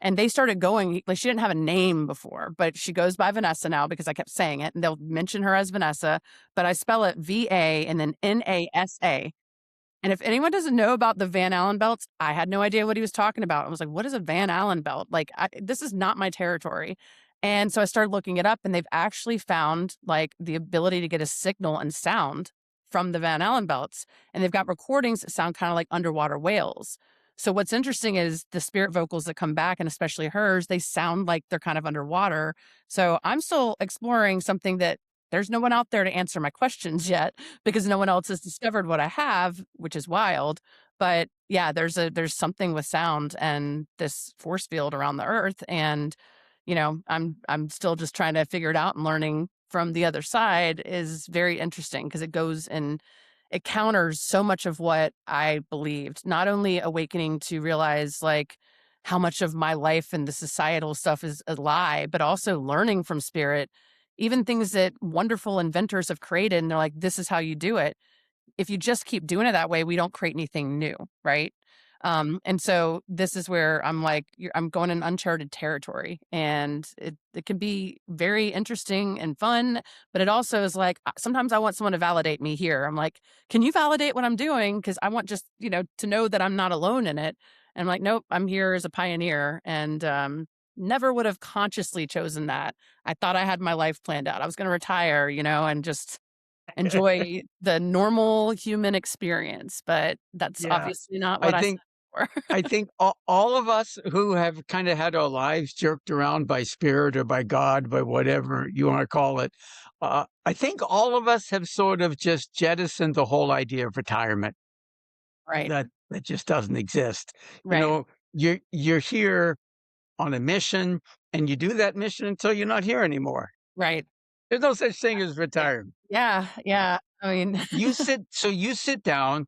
Speaker 1: And they started going, like she didn't have a name before, but she goes by Vanessa now because I kept saying it, and they'll mention her as Vanessa, but I spell it VA and then NASA. And if anyone doesn't know about the Van Allen belts, I had no idea what he was talking about. I was like, "What is a Van Allen belt?" Like, this is not my territory. And so I started looking it up, and they've actually found like the ability to get a signal and sound from the Van Allen belts. And they've got recordings that sound kind of like underwater whales. So what's interesting is the spirit vocals that come back, and especially hers, they sound like they're kind of underwater. So I'm still exploring something that there's no one out there to answer my questions yet because no one else has discovered what I have, which is wild. But yeah, there's something with sound and this force field around the earth. And, I'm still just trying to figure it out, and learning from the other side is very interesting because it goes and it counters so much of what I believed. Not only awakening to realize like how much of my life and the societal stuff is a lie, but also learning from spirit, even things that wonderful inventors have created. And they're like, this is how you do it. If you just keep doing it that way, we don't create anything new, right? And so this is where I'm like, I'm going in uncharted territory, and it can be very interesting and fun, but it also is like sometimes I want someone to validate me here. I'm like, can you validate what I'm doing? Because I want just to know that I'm not alone in it. And I'm like, nope, I'm here as a pioneer, and never would have consciously chosen that. I thought I had my life planned out. I was going to retire, and just enjoy the normal human experience, but that's
Speaker 2: Yeah.
Speaker 1: obviously not
Speaker 2: I
Speaker 1: what I
Speaker 2: think
Speaker 1: signed for.
Speaker 2: I think all of us who have kind of had our lives jerked around by spirit or by God, by whatever you want to call it, I think all of us have sort of just jettisoned the whole idea of retirement.
Speaker 1: Right,
Speaker 2: That just doesn't exist. You
Speaker 1: right,
Speaker 2: know, you're here on a mission, and you do that mission until you're not here anymore.
Speaker 1: right.
Speaker 2: There's no such thing as
Speaker 1: Yeah,
Speaker 2: retirement.
Speaker 1: yeah, yeah. I mean,
Speaker 2: You sit down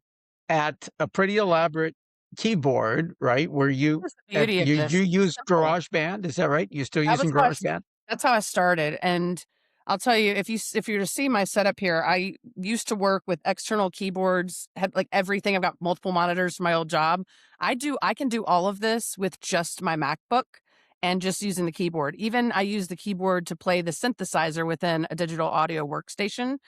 Speaker 2: at a pretty elaborate keyboard, right? Where you
Speaker 1: that's the
Speaker 2: at
Speaker 1: beauty of
Speaker 2: you
Speaker 1: this.
Speaker 2: use
Speaker 1: Simple.
Speaker 2: GarageBand, is that right? You're still
Speaker 1: That was
Speaker 2: using
Speaker 1: how
Speaker 2: GarageBand?
Speaker 1: that's how I started, and I'll tell you, if you were to see my setup here, I used to work with external keyboards, had, like, everything. I've got multiple monitors for my old job. I can do all of this with just my MacBook and just using the keyboard. Even I use the keyboard to play the synthesizer within a digital audio workstation,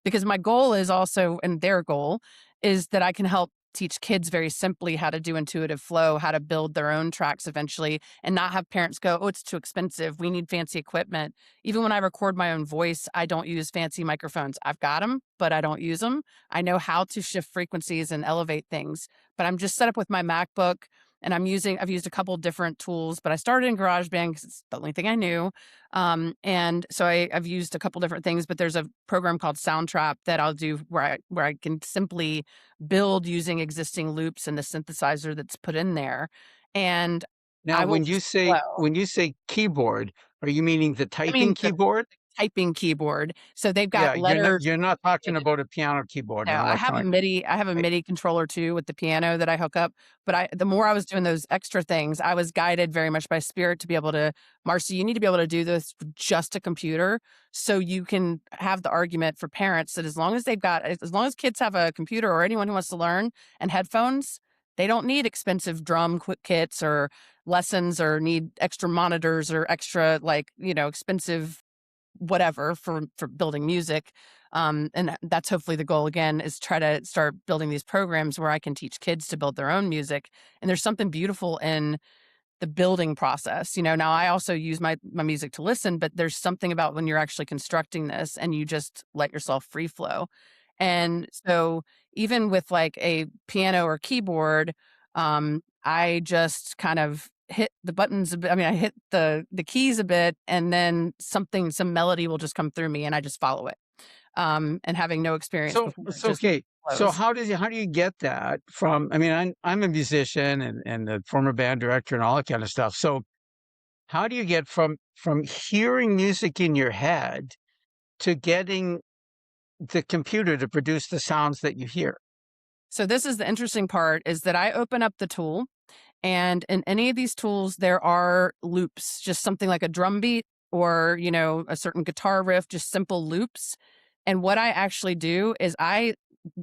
Speaker 1: because my goal is also, and their goal is, that I can help teach kids very simply how to do intuitive flow, how to build their own tracks eventually, and not have parents go, "Oh, it's too expensive. We need fancy equipment." Even when I record my own voice, I don't use fancy microphones. I've got them, but I don't use them. I know how to shift frequencies and elevate things, but I'm just set up with my MacBook, and I've used a couple different tools, but I started in GarageBand because it's the only thing I knew. And so I've used a couple different things, but there's a program called Soundtrap that I'll do where I can simply build using existing loops and the synthesizer that's put in there. And
Speaker 2: Now,
Speaker 1: I will just flow.
Speaker 2: when you say keyboard, are you meaning the
Speaker 1: I
Speaker 2: typing
Speaker 1: mean, the
Speaker 2: keyboard?
Speaker 1: typing keyboard. So they've
Speaker 2: Yeah,
Speaker 1: got letters.
Speaker 2: you're not talking about a piano keyboard,
Speaker 1: No,
Speaker 2: an electronic.
Speaker 1: I have a
Speaker 2: Right.
Speaker 1: MIDI controller too with the piano that I hook up, but the more I was doing those extra things, I was guided very much by spirit to be able to, "Marcy, you need to be able to do this with just a computer, so you can have the argument for parents that as long as kids have a computer, or anyone who wants to learn, and headphones, they don't need expensive drum quick kits or lessons, or need extra monitors or extra, like, expensive whatever for building music." And that's hopefully the goal again, is try to start building these programs where I can teach kids to build their own music. And there's something beautiful in the building process. Now I also use my music to listen, but there's something about when you're actually constructing this and you just let yourself free flow. And so even with like a piano or keyboard, I just kind of hit the buttons a bit. I mean, I hit the keys a bit, and then some melody will just come through me, and I just follow it. And having no experience before, it just
Speaker 2: Okay. So
Speaker 1: flows.
Speaker 2: how do you get that from, I mean, I'm a musician and a former band director and all that kind of stuff. So how do you get from hearing music in your head to getting the computer to produce the sounds that you hear?
Speaker 1: So this is the interesting part, is that I open up the tool, and in any of these tools, there are loops, just something like a drum beat, or, a certain guitar riff, just simple loops. And what I actually do is I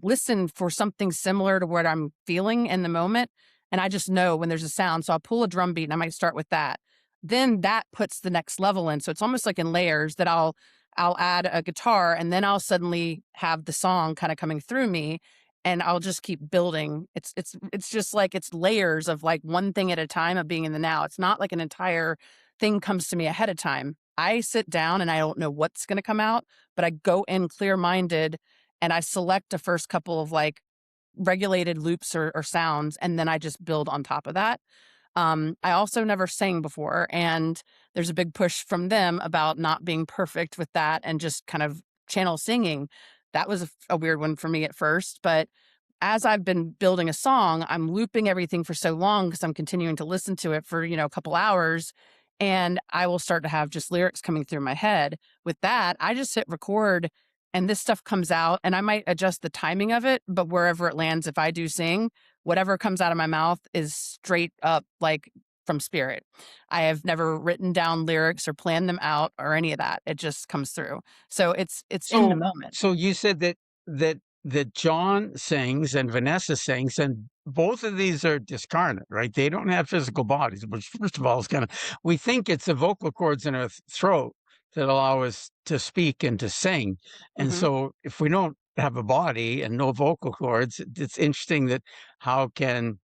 Speaker 1: listen for something similar to what I'm feeling in the moment. And I just know when there's a sound. So I'll pull a drum beat and I might start with that. Then that puts the next level in. So it's almost like in layers, that I'll add a guitar, and then I'll suddenly have the song kind of coming through me. and I'll just keep building. It's just like it's layers of like one thing at a time of being in the now. It's not like an entire thing comes to me ahead of time. I sit down and I don't know what's going to come out, but I go in clear-minded and I select the first couple of like regulated loops or sounds, and then I just build on top of that. I also never sang before, and there's a big push from them about not being perfect with that and just kind of channel singing. That was a weird one for me at first, but as I've been building a song, I'm looping everything for so long because I'm continuing to listen to it for, a couple hours, and I will start to have just lyrics coming through my head. With that, I just hit record and this stuff comes out, and I might adjust the timing of it, but wherever it lands, if I do sing, whatever comes out of my mouth is straight up like from spirit. I have never written down lyrics or planned them out or any of that. It just comes through. So it's in the
Speaker 2: So,
Speaker 1: moment.
Speaker 2: so you said that John sings and Vanessa sings, and both of these are discarnate, right? They don't have physical bodies, which first of all is kind of, we think it's the vocal cords in our throat that allow us to speak and to sing. And
Speaker 1: hmm
Speaker 2: so if we don't have a body and no vocal cords, it's interesting that how can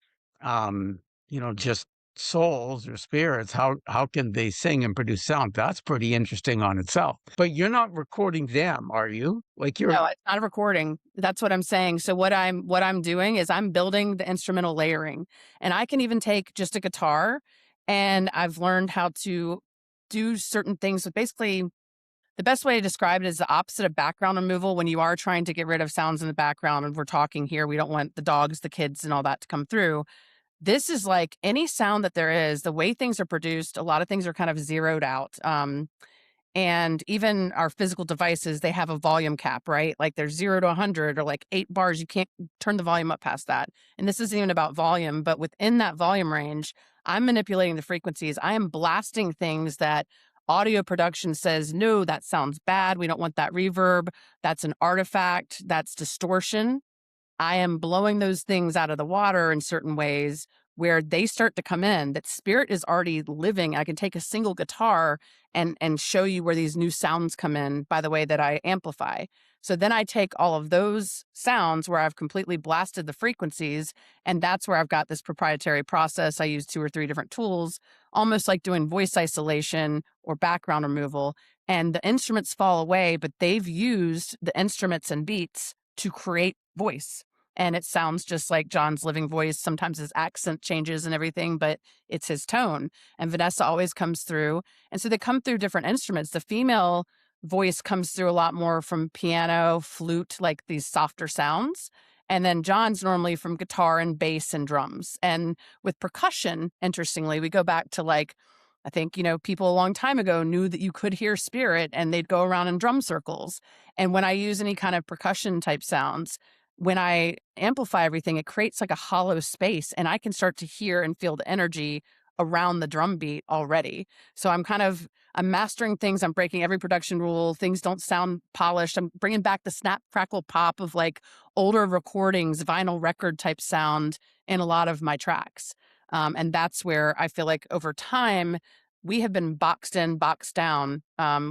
Speaker 2: just souls or spirits, how can they sing and produce sound? That's pretty interesting on itself. But you're not recording them, are you? Like you're
Speaker 1: No, it's not a recording. That's what I'm saying. So what I'm doing is I'm building the instrumental layering. And I can even take just a guitar, and I've learned how to do certain things with basically the best way to describe it is the opposite of background removal when you are trying to get rid of sounds in the background. And we're talking here, we don't want the dogs, the kids, and all that to come through. This is like any sound that there is, the way things are produced, a lot of things are kind of zeroed out. And even our physical devices, they have a volume cap, right? Like there's 0 to 100 or like 8 bars. You can't turn the volume up past that. And this isn't even about volume, but within that volume range, I'm manipulating the frequencies. I am blasting things that audio production says, no, that sounds bad. We don't want that reverb. That's an artifact. That's distortion. I am blowing those things out of the water in certain ways where they start to come in. That spirit is already living. I can take a single guitar and show you where these new sounds come in by the way that I amplify. So then I take all of those sounds where I've completely blasted the frequencies, and that's where I've got this proprietary process. I use 2 or 3 different tools, almost like doing voice isolation or background removal. And the instruments fall away, but they've used the instruments and beats to create voice. And it sounds just like John's living voice. Sometimes his accent changes and everything, but it's his tone. And Vanessa always comes through. And so they come through different instruments. The female voice comes through a lot more from piano, flute, like these softer sounds. And then John's normally from guitar and bass and drums. And with percussion, interestingly, we go back to like, I think, people a long time ago knew that you could hear spirit and they'd go around in drum circles. And when I use any kind of percussion type sounds, when I amplify everything, it creates like a hollow space and I can start to hear and feel the energy around the drum beat already. So I'm mastering things. I'm breaking every production rule. Things don't sound polished. I'm bringing back the snap, crackle, pop of like older recordings, vinyl record type sound in a lot of my tracks. And that's where I feel like over time, we have been boxed in, boxed down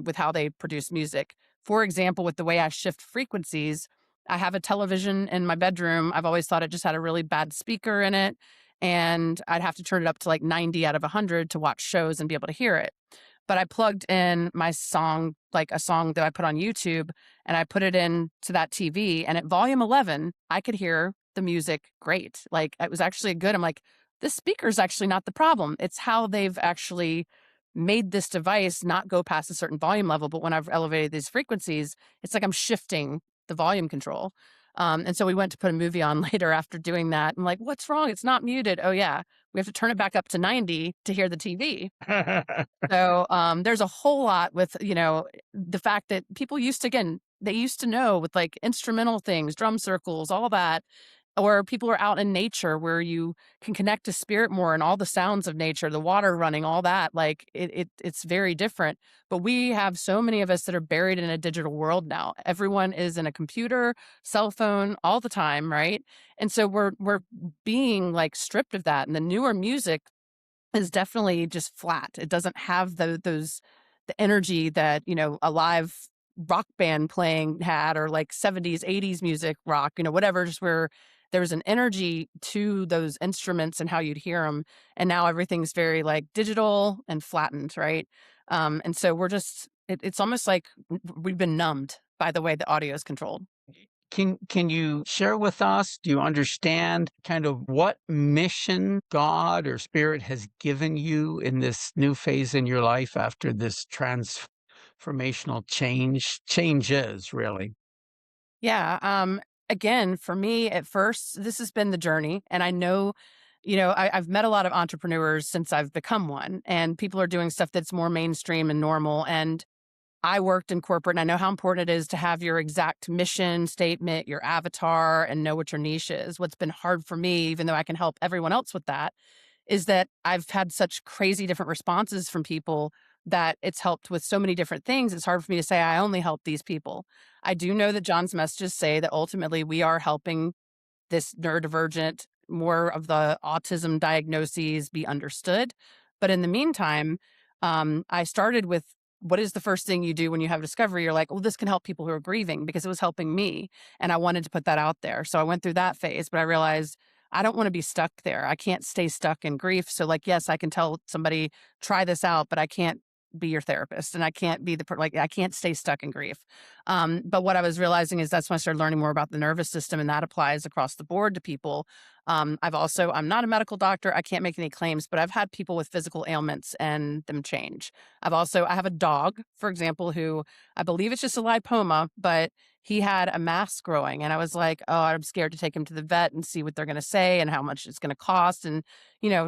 Speaker 1: with how they produce music. For example, with the way I shift frequencies, I have a television in my bedroom. I've always thought it just had a really bad speaker in it. And I'd have to turn it up to like 90 out of 100 to watch shows and be able to hear it. But I plugged in my song, like a song that I put on YouTube, and I put it into that TV. And at volume 11, I could hear the music great. Like it was actually good. I'm like, this speaker is actually not the problem. It's how they've actually made this device not go past a certain volume level. But when I've elevated these frequencies, it's like I'm shifting the volume control. And so we went to put a movie on later after doing that. I'm like, what's wrong? It's not muted. Oh, yeah. We have to turn it back up to 90 to hear the TV. So there's a whole lot with, the fact that people they used to know with like instrumental things, drum circles, all that, or people are out in nature where you can connect to spirit more and all the sounds of nature, the water running, all that. Like it's very different. But we have so many of us that are buried in a digital world now. Everyone is in a computer, cell phone all the time, right? And so we're being like stripped of that. And the newer music is definitely just flat. It doesn't have the energy that, a live rock band playing had, or like 70s, 80s music rock, whatever, just where there was an energy to those instruments and how you'd hear them. And now everything's very like digital and flattened, right? And so it's almost like we've been numbed by the way the audio is controlled.
Speaker 2: Can you share with us, do you understand kind of what mission God or spirit has given you in this new phase in your life after this transformational changes really?
Speaker 1: Yeah. Again, for me at first, this has been the journey. And I know, I've met a lot of entrepreneurs since I've become one, and people are doing stuff that's more mainstream and normal. And I worked in corporate, and I know how important it is to have your exact mission statement, your avatar, and know what your niche is. What's been hard for me, even though I can help everyone else with that, is that I've had such crazy different responses from people that it's helped with so many different things. It's hard for me to say I only help these people. I do know that John's messages say that ultimately we are helping this neurodivergent, more of the autism diagnoses be understood. But in the meantime, I started with, what is the first thing you do when you have discovery? You're like, well, this can help people who are grieving, because it was helping me. And I wanted to put that out there. So I went through that phase, but I realized I don't want to be stuck there. I can't stay stuck in grief. So, like, yes, I can tell somebody, try this out, but I can't be your therapist, and I can't be like, I can't stay stuck in grief. But what I was realizing is that's when I started learning more about the nervous system, and that applies across the board to people. I'm not a medical doctor. I can't make any claims, but I've had people with physical ailments and them change. I have a dog, for example, who I believe it's just a lipoma, but he had a mass growing. And I was like, oh, I'm scared to take him to the vet and see what they're going to say and how much it's going to cost. And,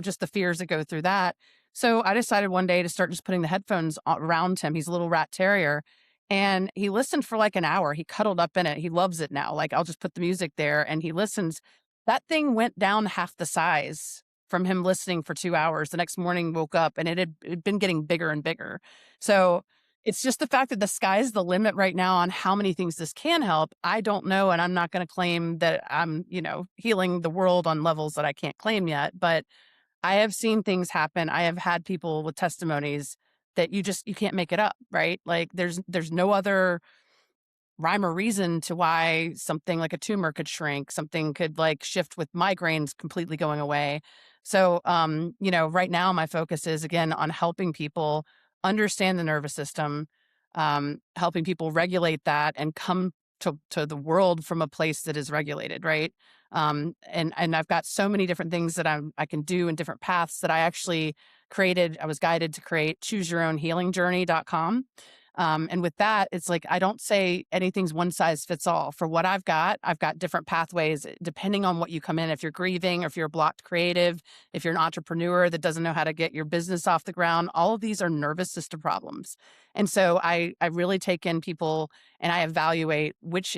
Speaker 1: just the fears that go through that. So I decided one day to start just putting the headphones around him. He's a little rat terrier. And he listened for like an hour. He cuddled up in it. He loves it now. Like, I'll just put the music there and he listens. That thing went down half the size from him listening for 2 hours. The next morning, woke up and it'd been getting bigger and bigger. So it's just the fact that the sky's the limit right now on how many things this can help. I don't know. And I'm not going to claim that I'm, healing the world on levels that I can't claim yet. But I have seen things happen. I have had people with testimonies that you can't make it up, right? Like, there's no other rhyme or reason to why something like a tumor could shrink, something could like shift with migraines completely going away. So, right now my focus is again on helping people understand the nervous system, helping people regulate that and come to the world from a place that is regulated, right? And I've got so many different things that I can do in different paths that I actually created. I was guided to create chooseyourownhealingjourney.com. And with that, it's like, I don't say anything's one size fits all. For what I've got different pathways depending on what you come in. If you're grieving, or if you're a blocked creative, if you're an entrepreneur that doesn't know how to get your business off the ground, all of these are nervous system problems. And so I really take in people and I evaluate which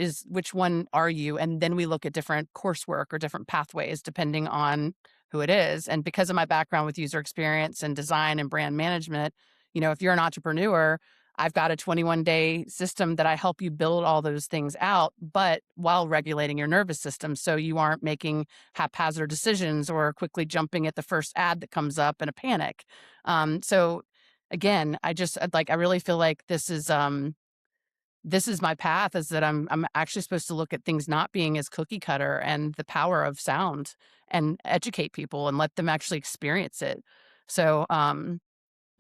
Speaker 1: one are you. And then we look at different coursework or different pathways depending on who it is. And because of my background with user experience and design and brand management, if you're an entrepreneur, I've got a 21-day system that I help you build all those things out, but while regulating your nervous system so you aren't making haphazard decisions or quickly jumping at the first ad that comes up in a panic. So again, I really feel like this is my path, is that I'm actually supposed to look at things not being as cookie cutter and the power of sound and educate people and let them actually experience it. So,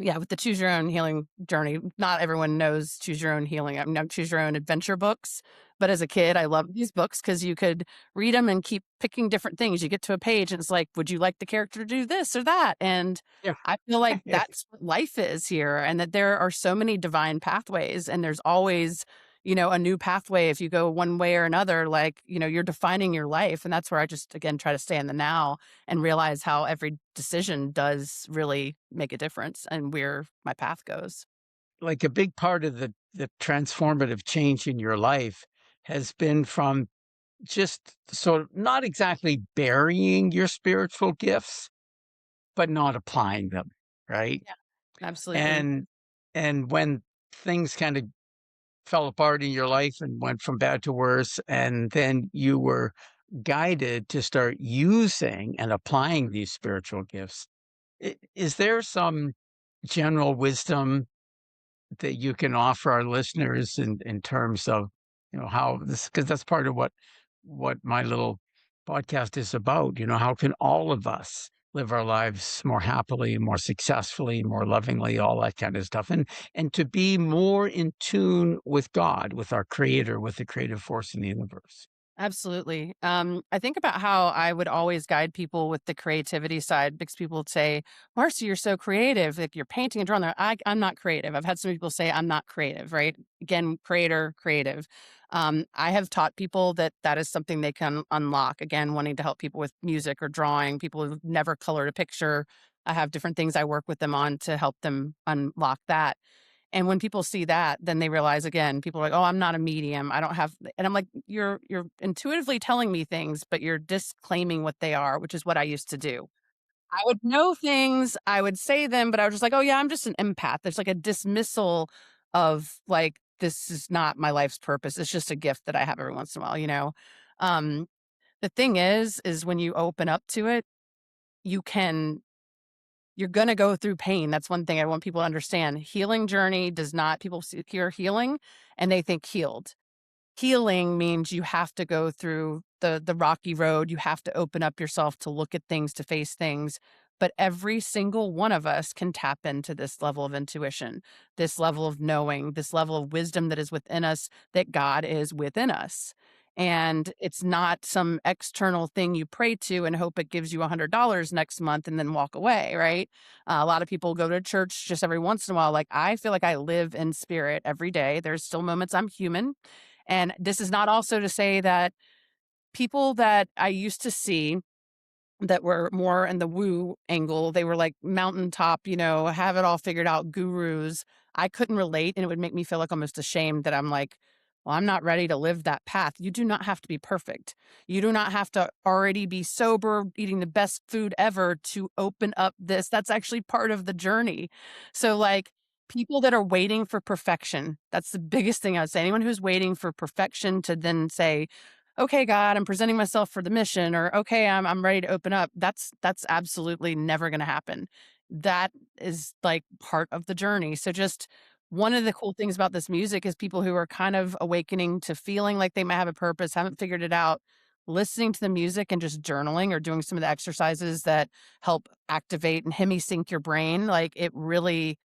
Speaker 1: yeah, with the Choose Your Own Healing Journey, not everyone knows Choose Your Own Healing. I mean, Choose Your Own Adventure books. But as a kid, I loved these books because you could read them and keep picking different things. You get to a page and it's like, would you like the character to do this or that? And
Speaker 2: Yeah.
Speaker 1: I feel like that's what life is here, and that there are so many divine pathways, and there's always, a new pathway if you go one way or another. Like, you're defining your life. And that's where I just, again, try to stay in the now and realize how every decision does really make a difference and where my path goes.
Speaker 2: Like a big part of the transformative change in your life has been from just sort of not exactly burying your spiritual gifts, but not applying them, right?
Speaker 1: Yeah, absolutely.
Speaker 2: And and when things kind of fell apart in your life and went from bad to worse, and then you were guided to start using and applying these spiritual gifts. Is there some general wisdom that you can offer our listeners in terms of, how this, because that's part of what my little podcast is about. How can all of us live our lives more happily, more successfully, more lovingly, all that kind of stuff, and to be more in tune with God, with our creator, with the creative force in the universe.
Speaker 1: Absolutely. I think about how I would always guide people with the creativity side because people would say, Marcy, you're so creative. Like you're painting and drawing. I'm not creative. I've had some people say I'm not creative, right? Again, creator, creative. I have taught people that that is something they can unlock. Again, wanting to help people with music or drawing, people who've never colored a picture. I have different things I work with them on to help them unlock that. And when people see that, then they realize again, people are like, "Oh, I'm not a medium. I don't have," and I'm like, "You're intuitively telling me things, but you're disclaiming what they are," which is what I used to do. I would know things, I would say them, but I was just like, "Oh yeah, I'm just an empath." There's like a dismissal of like, this is not my life's purpose. It's just a gift that I have every once in a while, you know? Um, the thing is when you open up to it, you can you're gonna go through pain. That's one thing I want people to understand. Healing journey does not people hear healing and they think healed. Healing means you have to go through the rocky road, you have to open up yourself to look at things, to face things, but every single one of us can tap into this level of intuition, this level of knowing, this level of wisdom that is within us, that God is within us. And it's not some external thing you pray to and hope it gives you $100 next month and then walk away, right? A lot of people go to church just every once in a while. Like, I feel like I live in spirit every day. There's still moments I'm human, and this is not also to say that people that I used to see that were more in the woo angle, they were like mountaintop, have it all figured out gurus. I couldn't relate and it would make me feel like almost ashamed that I'm like, well, I'm not ready to live that path. You do not have to be perfect. You do not have to already be sober, eating the best food ever to open up this. That's actually part of the journey. So, like, people that are waiting for perfection, that's the biggest thing I would say. Anyone who's waiting for perfection to then say, okay, God, I'm presenting myself for the mission, or okay, I'm ready to open up. That's absolutely never going to happen. That is like part of the journey. So just one of the cool things about this music is people who are kind of awakening to feeling like they might have a purpose, haven't figured it out, listening to the music and just journaling or doing some of the exercises that help activate and hemi sync your brain. Like, it really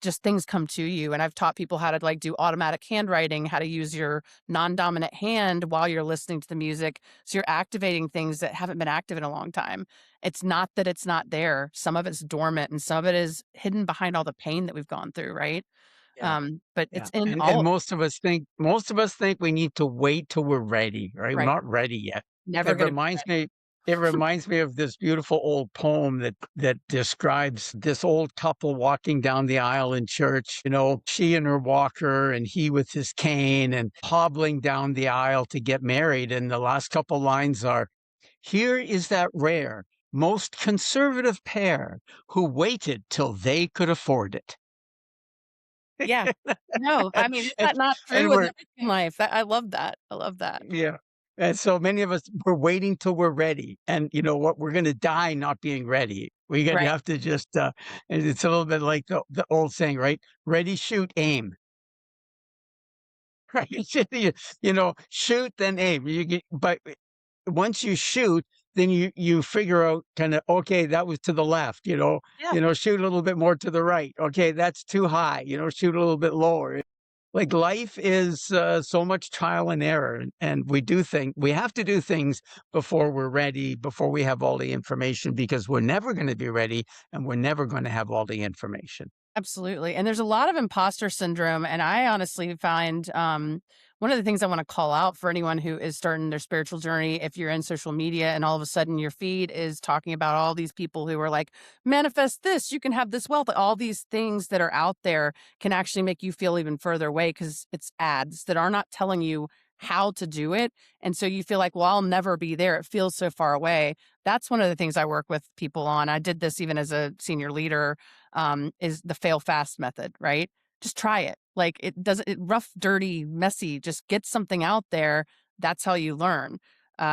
Speaker 1: just things come to you. And I've taught people how to like do automatic handwriting, how to use your non-dominant hand while you're listening to the music. So you're activating things that haven't been active in a long time. It's not that it's not there. Some of it's dormant and some of it is hidden behind all the pain that we've gone through, right?
Speaker 2: Yeah.
Speaker 1: But
Speaker 2: Yeah,
Speaker 1: it's in
Speaker 2: and
Speaker 1: all
Speaker 2: most of us think we need to wait till we're ready, right? We're
Speaker 1: right.
Speaker 2: not ready yet.
Speaker 1: Never
Speaker 2: It
Speaker 1: gonna be
Speaker 2: reminds
Speaker 1: ready.
Speaker 2: me it reminds me of this beautiful old poem that describes this old couple walking down the aisle in church, she and her walker and he with his cane and hobbling down the aisle to get married. And the last couple lines are, "Here is that rare, most conservative pair who waited till they could afford it."
Speaker 1: Yeah. No, I mean, is
Speaker 2: and
Speaker 1: that not true
Speaker 2: and
Speaker 1: with
Speaker 2: we're
Speaker 1: everything in life? I love that. I love that.
Speaker 2: Yeah. And so many of us, we're waiting till we're ready. And you know what? We're going to die not being ready. We're going to
Speaker 1: Right.
Speaker 2: have to just, and it's a little bit like the old saying, right? Ready, shoot, aim. Right? Shoot, then aim. But once you shoot, then you figure out kind of, okay, that was to the left,
Speaker 1: Yeah.
Speaker 2: shoot a little bit more to the right. Okay, that's too high, shoot a little bit lower. Like, life is so much trial and error, and we have to do things before we're ready, before we have all the information, because we're never going to be ready and we're never going to have all the information.
Speaker 1: Absolutely. And there's a lot of imposter syndrome. And I honestly find one of the things I want to call out for anyone who is starting their spiritual journey, if you're in social media and all of a sudden your feed is talking about all these people who are like, manifest this, you can have this wealth, all these things that are out there can actually make you feel even further away because it's ads that are not telling you how to do it. And so you feel like, well, I'll never be there. It feels so far away. That's one of the things I work with people on. I did this even as a senior leader, is the fail fast method, right? Just try it. Like, it doesn't, rough, dirty, messy, just get something out there. That's how you learn.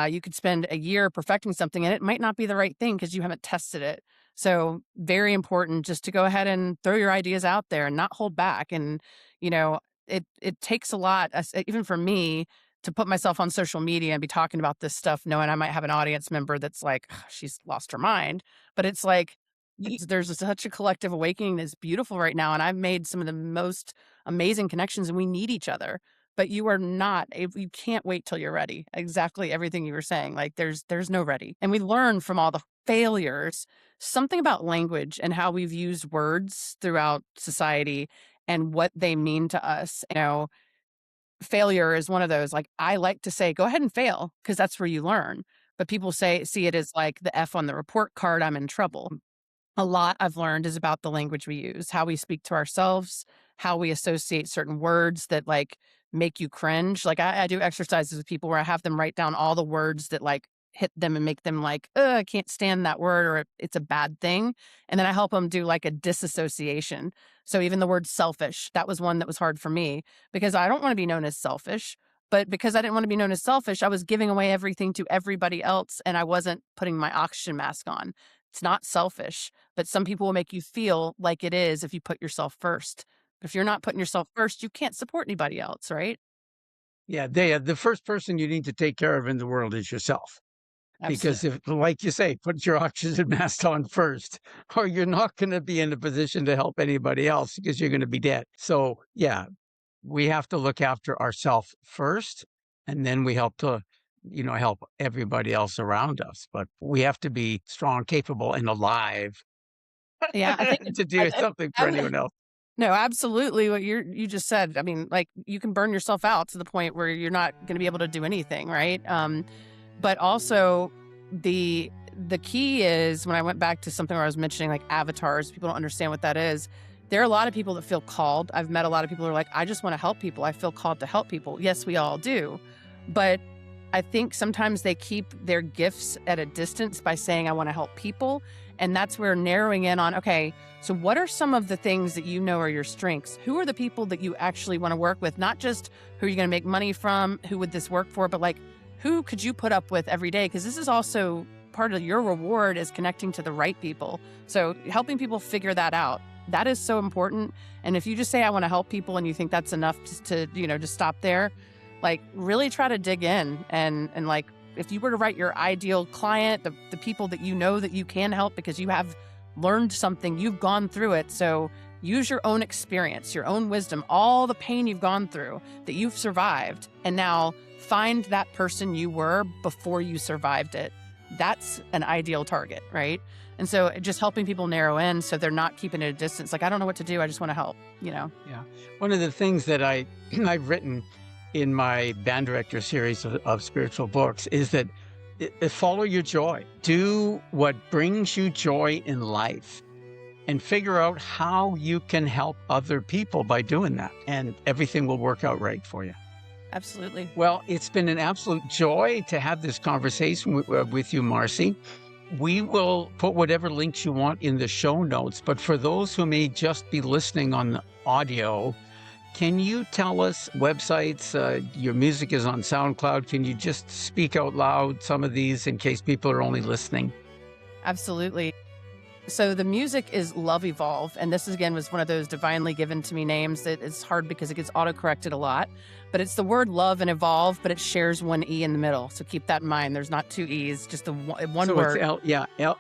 Speaker 1: You could spend a year perfecting something and it might not be the right thing because you haven't tested it. So very important just to go ahead and throw your ideas out there and not hold back. And, you know, it takes a lot, even for me, to put myself on social media and be talking about this stuff, knowing I might have an audience member that's like, "Ugh, she's lost her mind." But it's like, there's such a collective awakening that's beautiful right now. And I've made some of the most amazing connections and we need each other. But you are not, you can't wait till you're ready. Exactly everything you were saying. Like there's no ready. And we learn from all the failures, something about language and how we've used words throughout society and what they mean to us. Failure is one of those, like, I like to say, "Go ahead and fail," because that's where you learn. But people see it as like the F on the report card, I'm in trouble. A lot I've learned is about the language we use, how we speak to ourselves, how we associate certain words that like make you cringe. Like I do exercises with people where I have them write down all the words that like hit them and make them like, I can't stand that word or it's a bad thing. And then I help them do like a disassociation. So even the word selfish, that was one that was hard for me because I don't want to be known as selfish. But because I didn't want to be known as selfish, I was giving away everything to everybody else and I wasn't putting my oxygen mask on. It's not selfish, but some people will make you feel like it is if you put yourself first. If you're not putting yourself first, you can't support anybody else, right?
Speaker 2: Yeah, the first person you need to take care of in the world is yourself. Because
Speaker 1: Absolutely.
Speaker 2: if, like you say, put your oxygen mask on first, or you're not going to be in a position to help anybody else because you're going to be dead. So, yeah, we have to look after ourselves first, and then we help everybody else around us. But we have to be strong, capable, and alive
Speaker 1: Yeah, I think
Speaker 2: to do something for
Speaker 1: I,
Speaker 2: anyone else.
Speaker 1: no, absolutely what you just said. I mean, like you can burn yourself out to the point where you're not going to be able to do anything, right? But also the key is when I went back to something where I was mentioning like avatars, people don't understand what that is. There are a lot of people that feel called. I've met a lot of people who are like, I just want to help people. I feel called to help people. Yes, we all do. But I think sometimes they keep their gifts at a distance by saying, I want to help people. And that's where narrowing in on, okay, so what are some of the things that you know are your strengths? Who are the people that you actually want to work with? Not just who are you going to make money from? Who would this work for? But like, who could you put up with every day? Because this is also part of your reward is connecting to the right people. So helping people figure that out. That is so important. And if you just say, I want to help people and you think that's enough to stop there, like really try to dig in and like, if you were to write your ideal client, the people that you know that you can help because you have learned something, you've gone through it. So use your own experience, your own wisdom, all the pain you've gone through that you've survived. And now find that person you were before you survived it. That's an ideal target, right? And so just helping people narrow in so they're not keeping it a distance. Like, I don't know what to do. I just want to help.
Speaker 2: Yeah. One of the things that I've written in my band director series of spiritual books is that follow your joy. Do what brings you joy in life and figure out how you can help other people by doing that. And everything will work out right for you.
Speaker 1: Absolutely.
Speaker 2: Well, it's been an absolute joy to have this conversation with you, Marcy. We will put whatever links you want in the show notes, but for those who may just be listening on the audio, can you tell us websites? Your music is on SoundCloud. Can you just speak out loud some of these in case people are only listening?
Speaker 1: Absolutely. So the music is Love Evolve. And this, again, was one of those divinely given to me names that it's hard because it gets auto-corrected a lot. But it's the word love and evolve, but it shares one E in the middle. So keep that in mind. There's not two E's, just the one
Speaker 2: So
Speaker 1: word.
Speaker 2: it's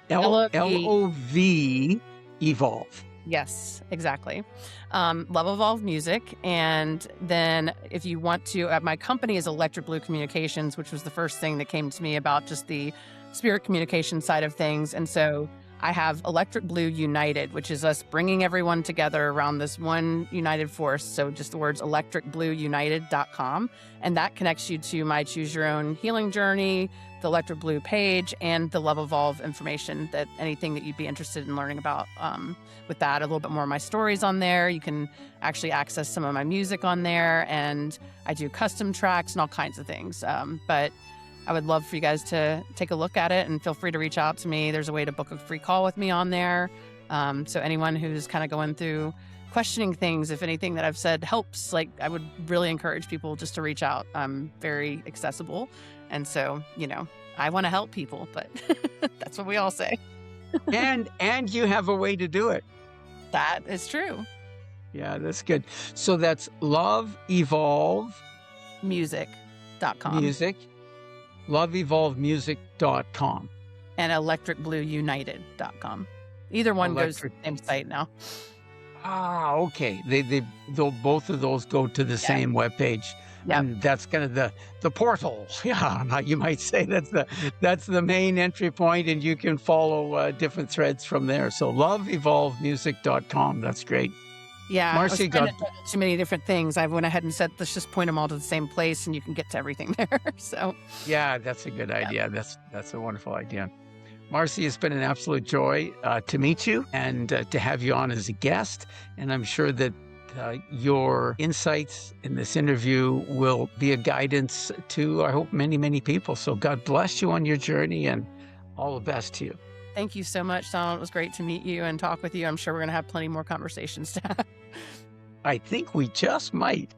Speaker 1: L-O-V.
Speaker 2: L-O-V, evolve.
Speaker 1: Yes, exactly. Love Evolve Music. And then if you want to, my company is Electric Blue Communications, which was the first thing that came to me about just the spirit communication side of things. And so I have Electric Blue United, which is us bringing everyone together around this one united force. So just the words electricblueunited.com. And that connects you to my Choose Your Own Healing Journey, the Electric Blue page, and the Love Evolve information, that anything that you'd be interested in learning about with that. A little bit more of my stories on there. You can actually access some of my music on there. And I do custom tracks and all kinds of things. But I would love for you guys to take a look at it and feel free to reach out to me. There's a way to book a free call with me on there. So anyone who's kind of going through questioning things, if anything that I've said helps, like I would really encourage people just to reach out. I'm very accessible. And so, I want to help people, but that's what we all say.
Speaker 2: and you have a way to do it.
Speaker 1: That is true.
Speaker 2: Yeah, that's good. So that's Love Evolve
Speaker 1: Music.com
Speaker 2: Music, loveevolvemusic.com.
Speaker 1: and electricblueunited.com. Either one goes to the same site now.
Speaker 2: Ah, okay. They'll both of those go to the same webpage.
Speaker 1: Yep.
Speaker 2: And that's kind of the portal. Yeah, you might say that's the main entry point, and you can follow different threads from there. So loveevolvemusic.com. That's great.
Speaker 1: Yeah,
Speaker 2: Marcy,
Speaker 1: I was trying to do too many different things. I went ahead and said, let's just point them all to the same place, and you can get to everything there. So,
Speaker 2: yeah, that's a good idea. That's a wonderful idea. Marcy, it's been an absolute joy to meet you and to have you on as a guest. And I'm sure that your insights in this interview will be a guidance to, I hope, many, many people. So God bless you on your journey, and all the best to you.
Speaker 1: thank you so much, Donald. It was great to meet you and talk with you. I'm sure we're going to have plenty more conversations to have.
Speaker 2: I think we just might.